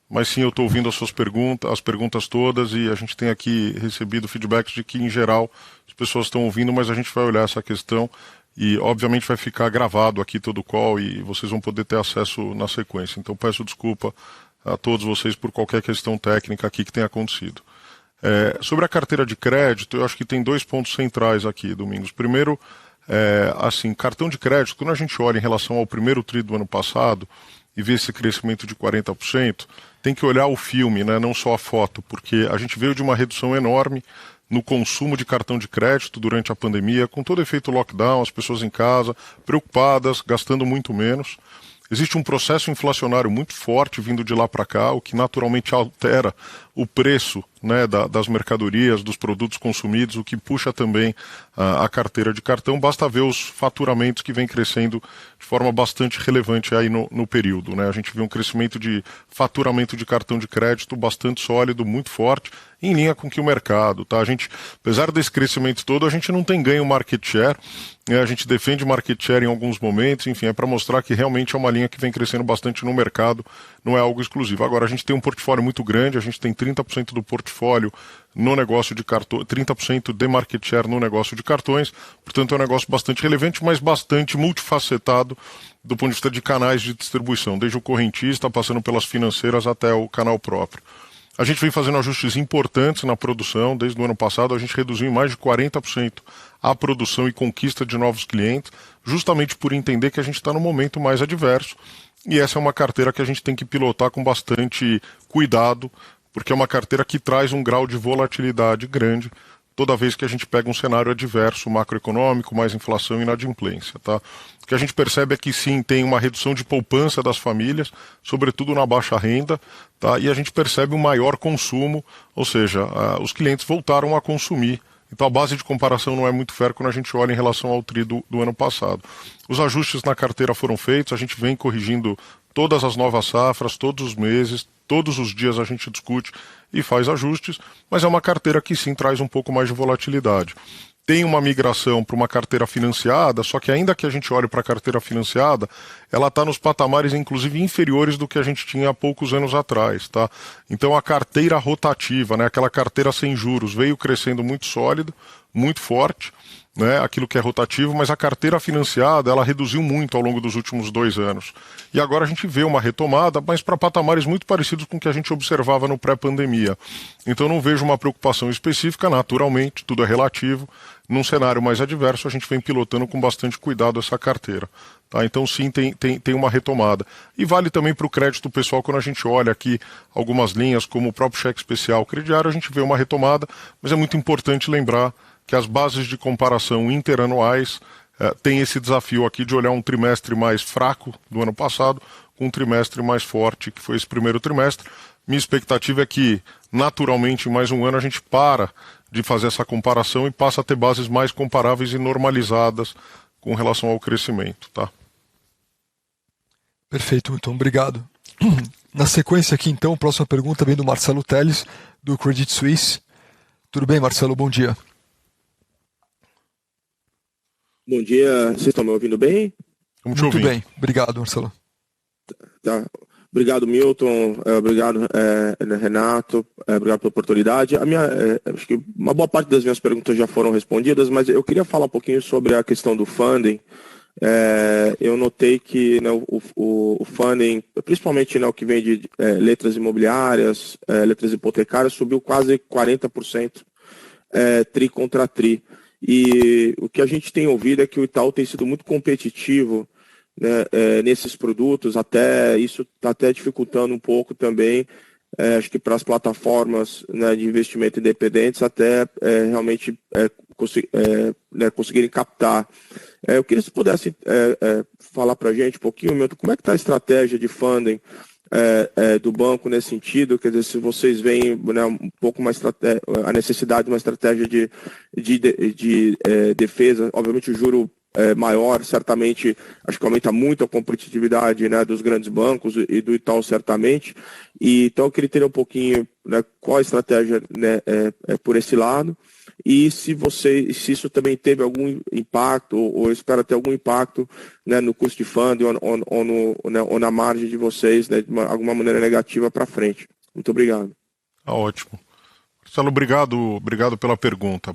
mas sim, eu estou ouvindo as perguntas todas, e a gente tem aqui recebido feedbacks de que, em geral, as pessoas estão ouvindo, mas a gente vai olhar essa questão e, obviamente, vai ficar gravado aqui todo o call e vocês vão poder ter acesso na sequência. Então, peço desculpa a todos vocês por qualquer questão técnica aqui que tenha acontecido. Sobre a carteira de crédito, eu acho que tem 2 pontos centrais aqui, Domingos. Primeiro, assim, cartão de crédito, quando a gente olha em relação ao primeiro tri do ano passado e vê esse crescimento de 40%, tem que olhar o filme, né, não só a foto, porque a gente veio de uma redução enorme no consumo de cartão de crédito durante a pandemia, com todo efeito lockdown, as pessoas em casa, preocupadas, gastando muito menos. Existe um processo inflacionário muito forte vindo de lá para cá, o que naturalmente altera o preço, né, das mercadorias, dos produtos consumidos, o que puxa também a carteira de cartão. Basta ver os faturamentos que vem crescendo de forma bastante relevante aí no período, né? A gente vê um crescimento de faturamento de cartão de crédito bastante sólido, muito forte, em linha com que o mercado, tá? A gente, apesar desse crescimento todo, a gente não tem ganho market share, né? A gente defende market share em alguns momentos, enfim, é para mostrar que realmente é uma linha que vem crescendo bastante no mercado, não é algo exclusivo. Agora, a gente tem um portfólio muito grande, a gente tem 30% do portfólio no negócio de cartões, 30% de market share no negócio de cartões, portanto é um negócio bastante relevante, mas bastante multifacetado do ponto de vista de canais de distribuição, desde o correntista, passando pelas financeiras até o canal próprio. A gente vem fazendo ajustes importantes na produção. Desde o ano passado, a gente reduziu em mais de 40% a produção e conquista de novos clientes, justamente por entender que a gente está num momento mais adverso. E essa é uma carteira que a gente tem que pilotar com bastante cuidado, porque é uma carteira que traz um grau de volatilidade grande toda vez que a gente pega um cenário adverso, macroeconômico, mais inflação e inadimplência. Tá? O que a gente percebe é que sim, tem uma redução de poupança das famílias, sobretudo na baixa renda, tá? E a gente percebe um maior consumo, ou seja, os clientes voltaram a consumir. Então a base de comparação não é muito fair quando a gente olha em relação ao TRI do ano passado. Os ajustes na carteira foram feitos, a gente vem corrigindo todas as novas safras, todos os meses, todos os dias a gente discute e faz ajustes, mas é uma carteira que sim traz um pouco mais de volatilidade. Tem uma migração para uma carteira financiada, só que ainda que a gente olhe para a carteira financiada, ela está nos patamares inclusive inferiores do que a gente tinha há poucos anos atrás. Tá? Então a carteira rotativa, né, aquela carteira sem juros, veio crescendo muito sólido, muito forte, né, aquilo que é rotativo, mas a carteira financiada ela reduziu muito ao longo dos últimos 2 anos. E agora a gente vê uma retomada, mas para patamares muito parecidos com o que a gente observava no pré-pandemia. Então não vejo uma preocupação específica, naturalmente, tudo é relativo. Num cenário mais adverso, a gente vem pilotando com bastante cuidado essa carteira. Tá? Então sim, tem uma retomada. E vale também para o crédito pessoal, quando a gente olha aqui algumas linhas, como o próprio cheque especial crediário, a gente vê uma retomada, mas é muito importante lembrar que as bases de comparação interanuais têm esse desafio aqui de olhar um trimestre mais fraco do ano passado com um trimestre mais forte, que foi esse primeiro trimestre. Minha expectativa é que, naturalmente, em mais um ano a gente para de fazer essa comparação e passa a ter bases mais comparáveis e normalizadas com relação ao crescimento. Tá? Perfeito, então obrigado. Na sequência aqui, então, a próxima pergunta vem do Marcelo Teles, do Credit Suisse. Tudo bem, Marcelo? Bom dia. Bom dia, vocês estão me ouvindo bem? Muito bem, obrigado, Marcelo. Tá. Obrigado, Milton, obrigado, Renato, obrigado pela oportunidade. Acho que uma boa parte das minhas perguntas já foram respondidas, mas eu queria falar um pouquinho sobre a questão do funding. Eu notei que, né, o funding, principalmente, né, o que vem de letras imobiliárias, letras hipotecárias, subiu quase 40%, tri contra tri. E o que a gente tem ouvido é que o Itaú tem sido muito competitivo, né, nesses produtos, até isso está até dificultando um pouco também, acho que para as plataformas, né, de investimento independentes até realmente conseguirem captar. Eu queria, se pudesse falar para a gente um pouquinho, Milton, como é que está a estratégia de funding do banco nesse sentido, quer dizer, se vocês veem, né, um pouco mais a necessidade de uma estratégia de defesa, obviamente o juro maior, certamente, acho que aumenta muito a competitividade, né, dos grandes bancos e do Itaú, certamente, e então eu queria entender um pouquinho, né, qual a estratégia, né, por esse lado, e se isso também teve algum impacto, ou espera ter algum impacto, né, no custo de funding ou na margem de vocês, né, de alguma maneira negativa para frente. Muito obrigado. Ótimo. Marcelo, obrigado pela pergunta.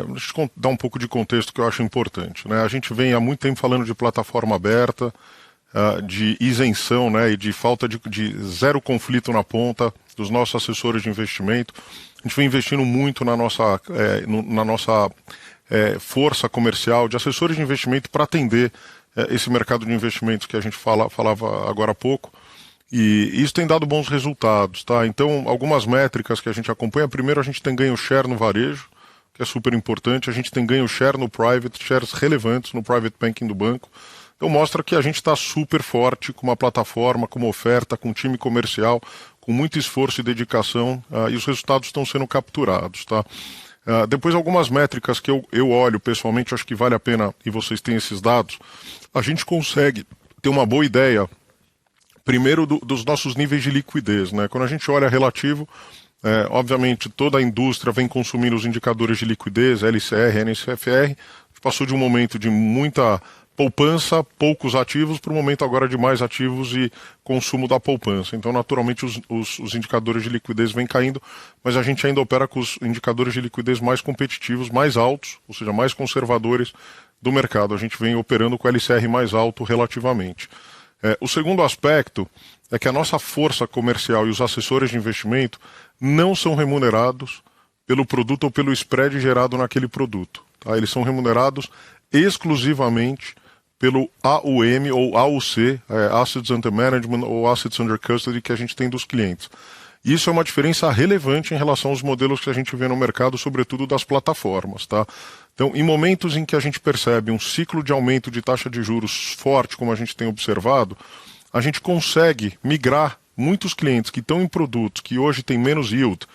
Deixa eu dar um pouco de contexto que eu acho importante. Né? A gente vem há muito tempo falando de plataforma aberta, de isenção, né, e de falta de zero conflito na ponta dos nossos assessores de investimento. A gente vem investindo muito na nossa força comercial de assessores de investimento para atender esse mercado de investimentos que a gente falava agora há pouco. E isso tem dado bons resultados. Tá? Então, algumas métricas que a gente acompanha. Primeiro, a gente tem ganho share no varejo, que é super importante. A gente tem ganho share no private, shares relevantes no private banking do banco. Então mostra que a gente está super forte com uma plataforma, com uma oferta, com um time comercial, com muito esforço e dedicação, e os resultados estão sendo capturados. Tá? Depois algumas métricas que eu olho pessoalmente, acho que vale a pena, e vocês têm esses dados, a gente consegue ter uma boa ideia, primeiro dos nossos níveis de liquidez. Né? Quando a gente olha relativo, obviamente toda a indústria vem consumindo os indicadores de liquidez, LCR, NSFR, passou de um momento de muita poupança, poucos ativos, para o momento agora de mais ativos e consumo da poupança. Então, naturalmente, os indicadores de liquidez vêm caindo, mas a gente ainda opera com os indicadores de liquidez mais competitivos, mais altos, ou seja, mais conservadores do mercado. A gente vem operando com o LCR mais alto relativamente. O segundo aspecto é que a nossa força comercial e os assessores de investimento não são remunerados pelo produto ou pelo spread gerado naquele produto. Tá? Eles são remunerados exclusivamente pelo AUM ou AUC, Assets Under Management ou Assets Under Custody, que a gente tem dos clientes. Isso é uma diferença relevante em relação aos modelos que a gente vê no mercado, sobretudo das plataformas. Tá? Então, em momentos em que a gente percebe um ciclo de aumento de taxa de juros forte, como a gente tem observado, a gente consegue migrar muitos clientes que estão em produtos que hoje têm menos yield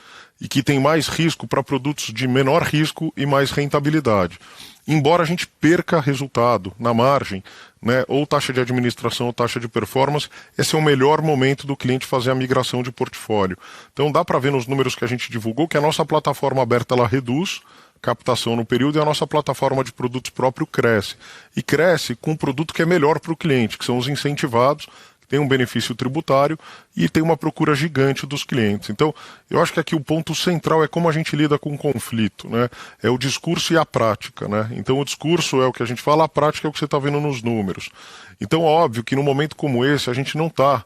e que têm mais risco para produtos de menor risco e mais rentabilidade. Embora a gente perca resultado na margem, né, ou taxa de administração ou taxa de performance, esse é o melhor momento do cliente fazer a migração de portfólio. Então dá para ver nos números que a gente divulgou que a nossa plataforma aberta ela reduz captação no período e a nossa plataforma de produtos próprio cresce. E cresce com um produto que é melhor para o cliente, que são os incentivados, tem um benefício tributário e tem uma procura gigante dos clientes. Então, eu acho que aqui o ponto central é como a gente lida com o conflito, né? É o discurso e a prática, né? Então, o discurso é o que a gente fala, a prática é o que você está vendo nos números. Então, óbvio que num momento como esse, a gente não está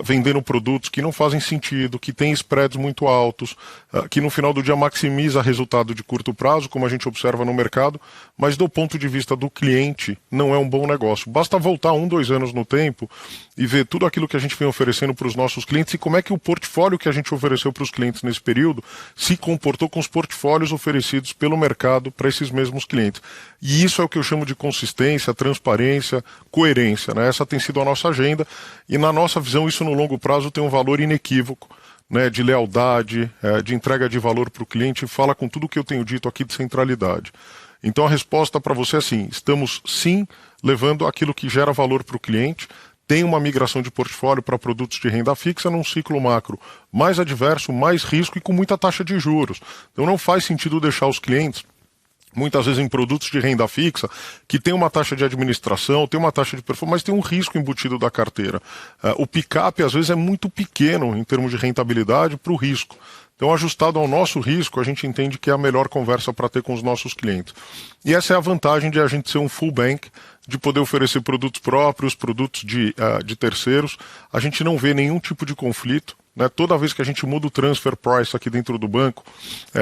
vendendo produtos que não fazem sentido, que têm spreads muito altos, que no final do dia maximiza resultado de curto prazo, como a gente observa no mercado, mas do ponto de vista do cliente, não é um bom negócio. Basta voltar 1, 2 anos no tempo e ver tudo aquilo que a gente vem oferecendo para os nossos clientes e como é que o portfólio que a gente ofereceu para os clientes nesse período se comportou com os portfólios oferecidos pelo mercado para esses mesmos clientes. E isso é o que eu chamo de consistência, transparência, coerência, né? Essa tem sido a nossa agenda e na nossa visão isso no longo prazo tem um valor inequívoco, né, de lealdade, de entrega de valor para o cliente, fala com tudo o que eu tenho dito aqui de centralidade. Então a resposta para você é sim, estamos sim levando aquilo que gera valor para o cliente, tem uma migração de portfólio para produtos de renda fixa num ciclo macro mais adverso, mais risco e com muita taxa de juros. Então não faz sentido deixar os clientes muitas vezes em produtos de renda fixa, que tem uma taxa de administração, tem uma taxa de performance, mas tem um risco embutido da carteira. O pick-up, às vezes, é muito pequeno em termos de rentabilidade para o risco. Então, ajustado ao nosso risco, a gente entende que é a melhor conversa para ter com os nossos clientes. E essa é a vantagem de a gente ser um full bank, de poder oferecer produtos próprios, produtos de terceiros. A gente não vê nenhum tipo de conflito. Né? Toda vez que a gente muda o transfer price aqui dentro do banco,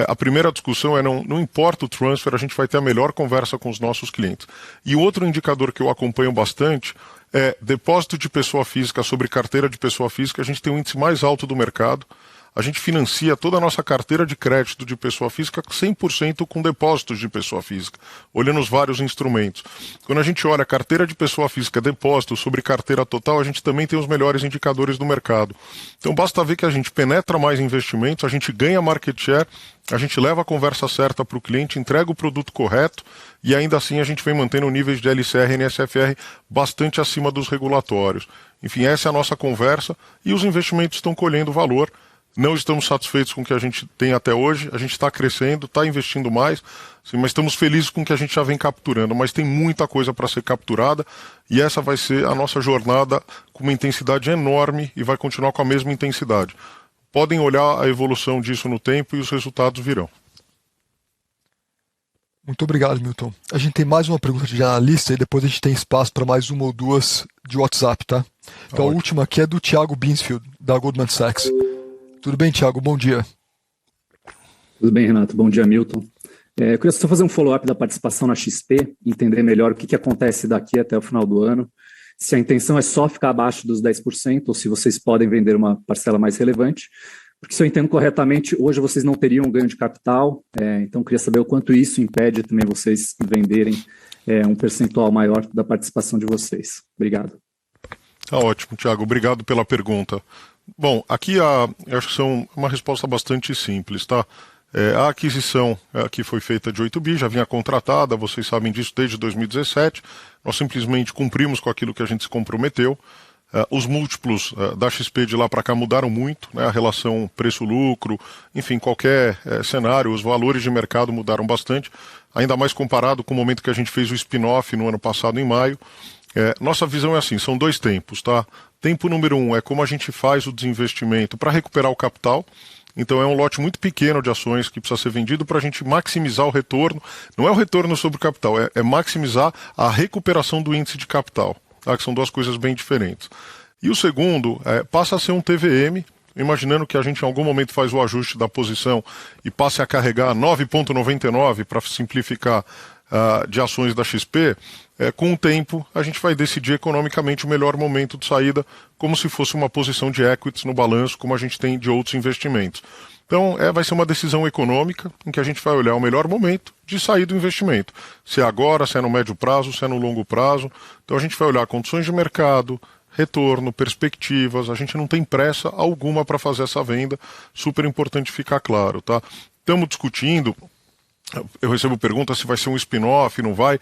a primeira discussão é não importa o transfer, a gente vai ter a melhor conversa com os nossos clientes. E outro indicador que eu acompanho bastante é depósito de pessoa física sobre carteira de pessoa física. A gente tem o índice mais alto do mercado. A gente financia toda a nossa carteira de crédito de pessoa física 100% com depósitos de pessoa física, olhando os vários instrumentos. Quando a gente olha a carteira de pessoa física, depósito sobre carteira total, a gente também tem os melhores indicadores do mercado. Então basta ver que a gente penetra mais investimentos, a gente ganha market share, a gente leva a conversa certa para o cliente, entrega o produto correto e ainda assim a gente vem mantendo níveis de LCR e NSFR bastante acima dos regulatórios. Enfim, essa é a nossa conversa e os investimentos estão colhendo valor. Não estamos satisfeitos com o que a gente tem até hoje, a gente está crescendo, está investindo mais, sim, mas estamos felizes com o que a gente já vem capturando, mas tem muita coisa para ser capturada e essa vai ser a nossa jornada com uma intensidade enorme e vai continuar com a mesma intensidade. Podem olhar a evolução disso no tempo e os resultados virão. Muito obrigado, Milton. A gente tem mais uma pergunta de analista e depois a gente tem espaço para mais uma ou duas de WhatsApp, tá? Então a última aqui é do Thiago Binsfield, da Goldman Sachs. Tudo bem, Thiago? Bom dia. Tudo bem, Renato. Bom dia, Milton. Eu queria só fazer um follow-up da participação na XP, entender melhor o que acontece daqui até o final do ano, se a intenção é só ficar abaixo dos 10% ou se vocês podem vender uma parcela mais relevante, porque se eu entendo corretamente, hoje vocês não teriam um ganho de capital, então eu queria saber o quanto isso impede também vocês venderem um percentual maior da participação de vocês. Obrigado. Tá ótimo, Thiago. Obrigado pela pergunta. Bom, aqui eu acho que são uma resposta bastante simples, tá? A aquisição que foi feita de 8 bi já vinha contratada, vocês sabem disso desde 2017. Nós simplesmente cumprimos com aquilo que a gente se comprometeu. Os múltiplos da XP de lá para cá mudaram muito, né? A relação preço-lucro, enfim, qualquer cenário, os valores de mercado mudaram bastante, ainda mais comparado com o momento que a gente fez o spin-off no ano passado, em maio. Nossa visão é assim, são 2 tempos, tá? Tempo número 1 é como a gente faz o desinvestimento para recuperar o capital. Então é um lote muito pequeno de ações que precisa ser vendido para a gente maximizar o retorno. Não é o retorno sobre o capital, é maximizar a recuperação do índice de capital, tá? Que são 2 coisas bem diferentes. E o segundo passa a ser um TVM, imaginando que a gente em algum momento faz o ajuste da posição e passe a carregar 9,99 para simplificar de ações da XP. Com o tempo, a gente vai decidir economicamente o melhor momento de saída, como se fosse uma posição de equities no balanço, como a gente tem de outros investimentos. Então, vai ser uma decisão econômica em que a gente vai olhar o melhor momento de sair do investimento. Se é agora, se é no médio prazo, se é no longo prazo. Então, a gente vai olhar condições de mercado, retorno, perspectivas. A gente não tem pressa alguma para fazer essa venda. Super importante ficar claro, tá? Estamos discutindo. Eu recebo pergunta se vai ser um spin-off, não vai.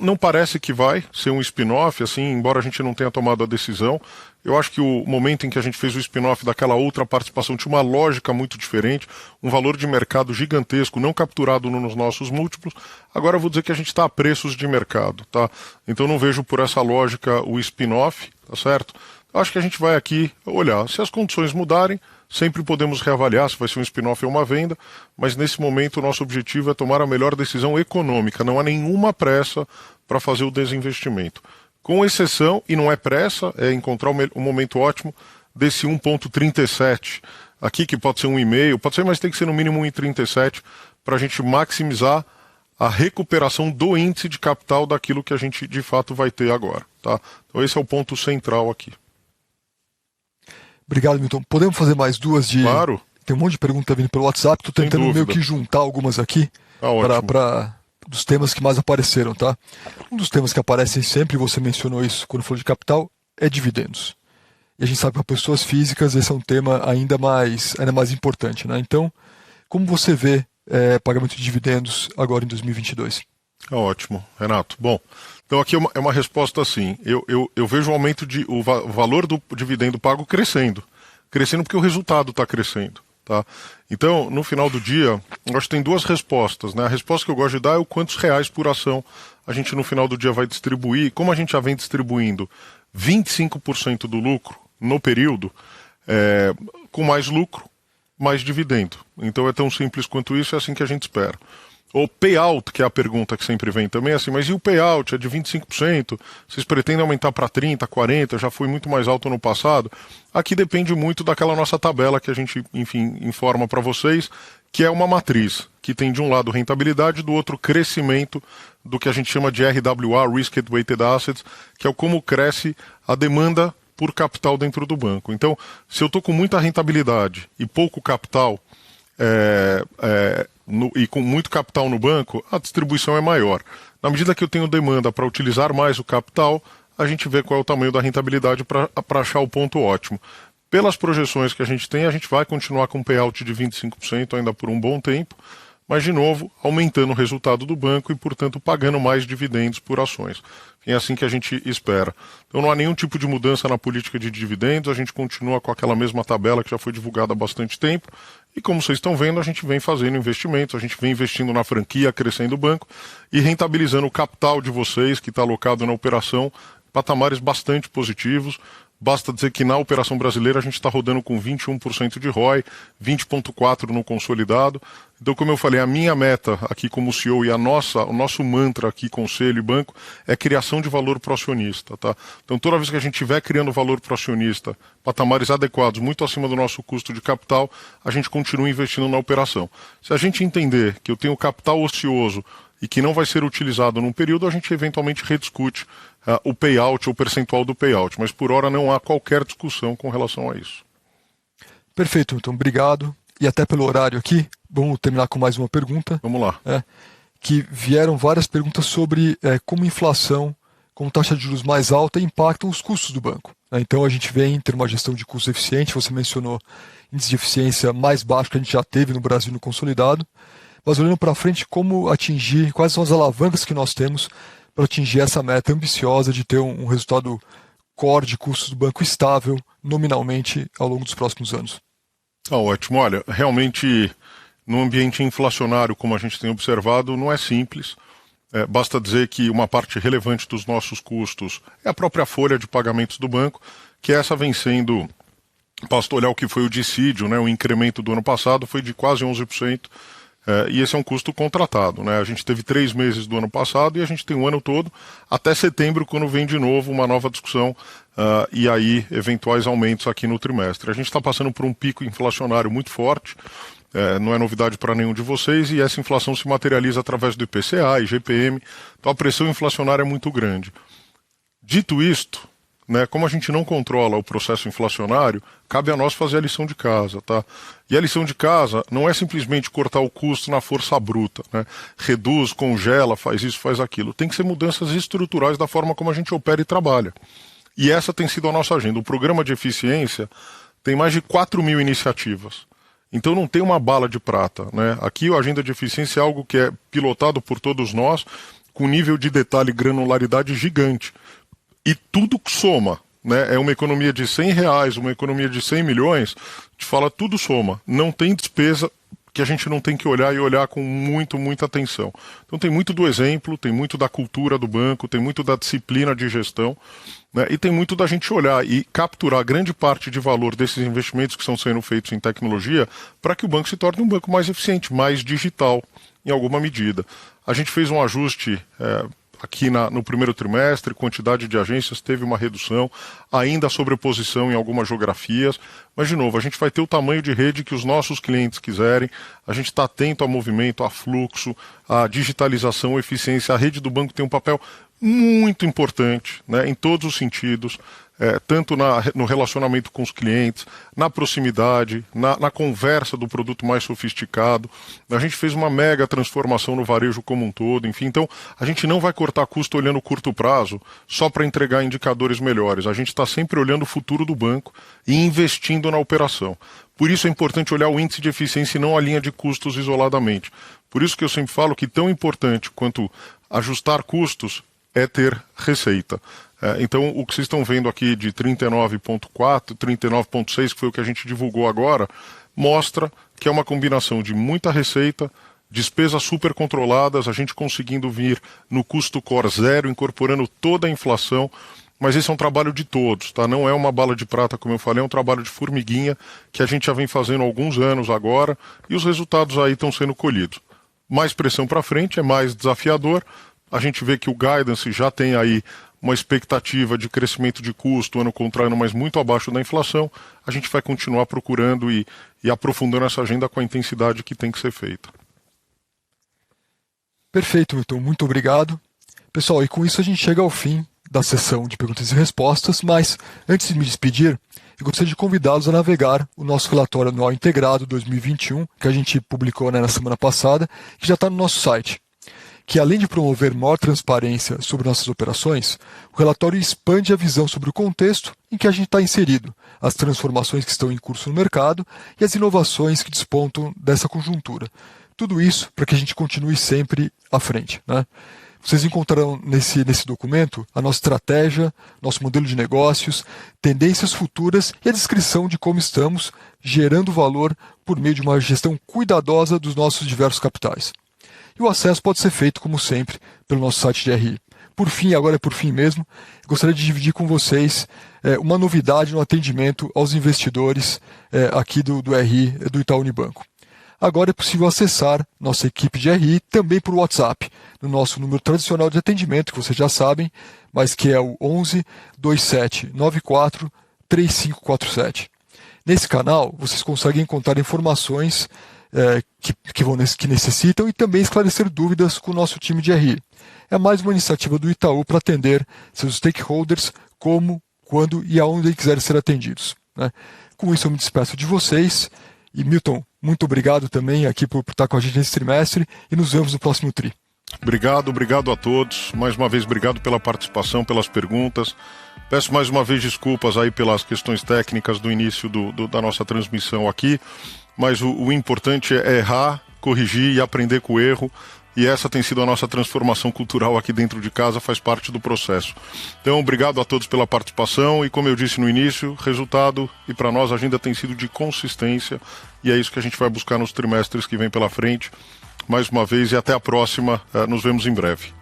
Não parece que vai ser um spin-off, assim, embora a gente não tenha tomado a decisão. Eu acho que o momento em que a gente fez o spin-off daquela outra participação tinha uma lógica muito diferente, um valor de mercado gigantesco, não capturado nos nossos múltiplos. Agora eu vou dizer que a gente está a preços de mercado, tá? Então não vejo por essa lógica o spin-off, tá certo? Acho que a gente vai aqui olhar. Se as condições mudarem, sempre podemos reavaliar se vai ser um spin-off ou uma venda, mas nesse momento o nosso objetivo é tomar a melhor decisão econômica. Não há nenhuma pressa para fazer o desinvestimento. Com exceção, e não é pressa, é encontrar um momento ótimo desse 1,37 aqui, que pode ser 1,5, pode ser, mas tem que ser no mínimo 1,37 para a gente maximizar a recuperação do índice de capital daquilo que a gente de fato vai ter agora, tá? Então esse é o ponto central aqui. Obrigado, Milton. Podemos fazer mais 2 de... Claro. Tem um monte de pergunta vindo pelo WhatsApp, estou tentando meio que juntar algumas aqui para dos temas que mais apareceram, tá? Um dos temas que aparecem sempre, você mencionou isso quando falou de capital, é dividendos. E a gente sabe que para pessoas físicas esse é um tema ainda mais importante, né? Então, como você vê pagamento de dividendos agora em 2022? Ótimo, Renato. Bom, então aqui é uma resposta assim. Eu vejo o aumento o valor do dividendo pago crescendo porque o resultado está crescendo, tá? Então, no final do dia, eu acho que tem 2 respostas, né? A resposta que eu gosto de dar é o quantos reais por ação a gente no final do dia vai distribuir. Como a gente já vem distribuindo 25% do lucro no período, com mais lucro, mais dividendo. Então é tão simples quanto isso, é assim que a gente espera. O payout, que é a pergunta que sempre vem também, assim, mas e o payout é de 25%? Vocês pretendem aumentar para 30%, 40%? Já foi muito mais alto no passado? Aqui depende muito daquela nossa tabela que a gente, enfim, informa para vocês, que é uma matriz, que tem de um lado rentabilidade, do outro crescimento do que a gente chama de RWA, Risk Weighted Assets, que é como cresce a demanda por capital dentro do banco. Então, se eu estou com muita rentabilidade e pouco capital, e com muito capital no banco, a distribuição é maior. Na medida que eu tenho demanda para utilizar mais o capital, a gente vê qual é o tamanho da rentabilidade para achar o ponto ótimo. Pelas projeções que a gente tem, a gente vai continuar com um payout de 25% ainda por um bom tempo, mas, de novo, aumentando o resultado do banco e, portanto, pagando mais dividendos por ações. É assim que a gente espera. Então não há nenhum tipo de mudança na política de dividendos, a gente continua com aquela mesma tabela que já foi divulgada há bastante tempo, e como vocês estão vendo, a gente vem fazendo investimentos, a gente vem investindo na franquia, crescendo o banco e rentabilizando o capital de vocês que está alocado na operação, patamares bastante positivos. Basta dizer que na operação brasileira a gente está rodando com 21% de ROI, 20,4% no consolidado. Então, como eu falei, a minha meta aqui como CEO e o nosso mantra aqui, conselho e banco, é criação de valor para o acionista, tá? Então, toda vez que a gente estiver criando valor para o acionista, patamares adequados, muito acima do nosso custo de capital, a gente continua investindo na operação. Se a gente entender que eu tenho capital ocioso e que não vai ser utilizado num período, a gente eventualmente rediscute o payout ou o percentual do payout, mas por hora não há qualquer discussão com relação a isso. Perfeito, então obrigado. E até pelo horário aqui, vamos terminar com mais uma pergunta. Vamos lá. Que vieram várias perguntas sobre como inflação, como taxa de juros mais alta impactam os custos do banco. Então a gente vem ter uma gestão de custos eficiente, você mencionou índice de eficiência mais baixo que a gente já teve no Brasil no consolidado, mas olhando para frente, como atingir, quais são as alavancas que nós temos para atingir essa meta ambiciosa de ter um resultado core de custos do banco estável nominalmente ao longo dos próximos anos. Ótimo. Olha, realmente, num ambiente inflacionário, como a gente tem observado, não é simples. Basta dizer que uma parte relevante dos nossos custos é a própria folha de pagamentos do banco, que essa vem sendo, basta olhar o que foi o dissídio, né? O incremento do ano passado foi de quase 11%, e esse é um custo contratado, né? A gente teve 3 meses do ano passado e a gente tem o ano todo, até setembro, quando vem de novo uma nova discussão, e aí eventuais aumentos aqui no trimestre. A gente está passando por um pico inflacionário muito forte, não é novidade para nenhum de vocês, e essa inflação se materializa através do IPCA e GPM, então a pressão inflacionária é muito grande. Dito isto, né, como a gente não controla o processo inflacionário, cabe a nós fazer a lição de casa, tá? E a lição de casa não é simplesmente cortar o custo na força bruta, né? Reduz, congela, faz isso, faz aquilo. Tem que ser mudanças estruturais da forma como a gente opera e trabalha. E essa tem sido a nossa agenda. O programa de eficiência tem mais de 4.000 iniciativas. Então não tem uma bala de prata, né? Aqui a agenda de eficiência é algo que é pilotado por todos nós, com nível de detalhe e granularidade gigante. E tudo soma, né? É uma economia de R$100, uma economia de 100 milhões, te fala tudo soma. Não tem despesa que a gente não tem que olhar e olhar com muita atenção. Então tem muito do exemplo, tem muito da cultura do banco, tem muito da disciplina de gestão, né? E tem muito da gente olhar e capturar grande parte de valor desses investimentos que estão sendo feitos em tecnologia para que o banco se torne um banco mais eficiente, mais digital, em alguma medida. A gente fez um ajuste aqui no primeiro trimestre, quantidade de agências teve uma redução, ainda a sobreposição em algumas geografias, mas de novo, a gente vai ter o tamanho de rede que os nossos clientes quiserem, a gente está atento ao movimento, a fluxo, a digitalização, a eficiência, a rede do banco tem um papel muito importante, né, em todos os sentidos, tanto no relacionamento com os clientes, na proximidade, na conversa do produto mais sofisticado. A gente fez uma mega transformação no varejo como um todo, enfim. Então, a gente não vai cortar custo olhando o curto prazo só para entregar indicadores melhores. A gente está sempre olhando o futuro do banco e investindo na operação. Por isso é importante olhar o índice de eficiência e não a linha de custos isoladamente. Por isso que eu sempre falo que tão importante quanto ajustar custos é ter receita. Então, o que vocês estão vendo aqui de 39,4, 39,6, que foi o que a gente divulgou agora, mostra que é uma combinação de muita receita, despesas super controladas, a gente conseguindo vir no custo core zero, incorporando toda a inflação, mas esse é um trabalho de todos, tá? Não é uma bala de prata, como eu falei, é um trabalho de formiguinha que a gente já vem fazendo há alguns anos agora e os resultados aí estão sendo colhidos. Mais pressão para frente, é mais desafiador, a gente vê que o guidance já tem aí uma expectativa de crescimento de custo ano contra ano, mas muito abaixo da inflação, a gente vai continuar procurando e aprofundando essa agenda com a intensidade que tem que ser feita. Perfeito, Milton. Muito obrigado. Pessoal, e com isso a gente chega ao fim da sessão de perguntas e respostas, mas antes de me despedir, eu gostaria de convidá-los a navegar o nosso relatório anual integrado 2021, que a gente publicou na semana passada, que já está no nosso site. Que além de promover maior transparência sobre nossas operações, o relatório expande a visão sobre o contexto em que a gente está inserido, as transformações que estão em curso no mercado e as inovações que despontam dessa conjuntura. Tudo isso para que a gente continue sempre à frente, né? Vocês encontrarão nesse documento a nossa estratégia, nosso modelo de negócios, tendências futuras e a descrição de como estamos gerando valor por meio de uma gestão cuidadosa dos nossos diversos capitais. E o acesso pode ser feito, como sempre, pelo nosso site de RI. Por fim, agora é por fim mesmo, gostaria de dividir com vocês uma novidade no atendimento aos investidores aqui do RI, do Itaú Unibanco. Agora é possível acessar nossa equipe de RI também por WhatsApp, no nosso número tradicional de atendimento, que vocês já sabem, mas que é o 11 27 94 3547. Nesse canal, vocês conseguem encontrar informações que necessitam e também esclarecer dúvidas com o nosso time de RI. É mais uma iniciativa do Itaú para atender seus stakeholders como, quando e aonde eles quiserem ser atendidos, né? Com isso eu me despeço de vocês e Milton, muito obrigado também aqui por estar com a gente nesse trimestre e nos vemos no próximo TRI. Obrigado a todos. Mais uma vez, obrigado pela participação, pelas perguntas. Peço mais uma vez desculpas aí pelas questões técnicas do início da nossa transmissão aqui, mas o importante é errar, corrigir e aprender com o erro e essa tem sido a nossa transformação cultural aqui dentro de casa, faz parte do processo. Então, obrigado a todos pela participação e, como eu disse no início, resultado, e para nós a agenda tem sido de consistência, e é isso que a gente vai buscar nos trimestres que vem pela frente. Mais uma vez e até a próxima, nos vemos em breve.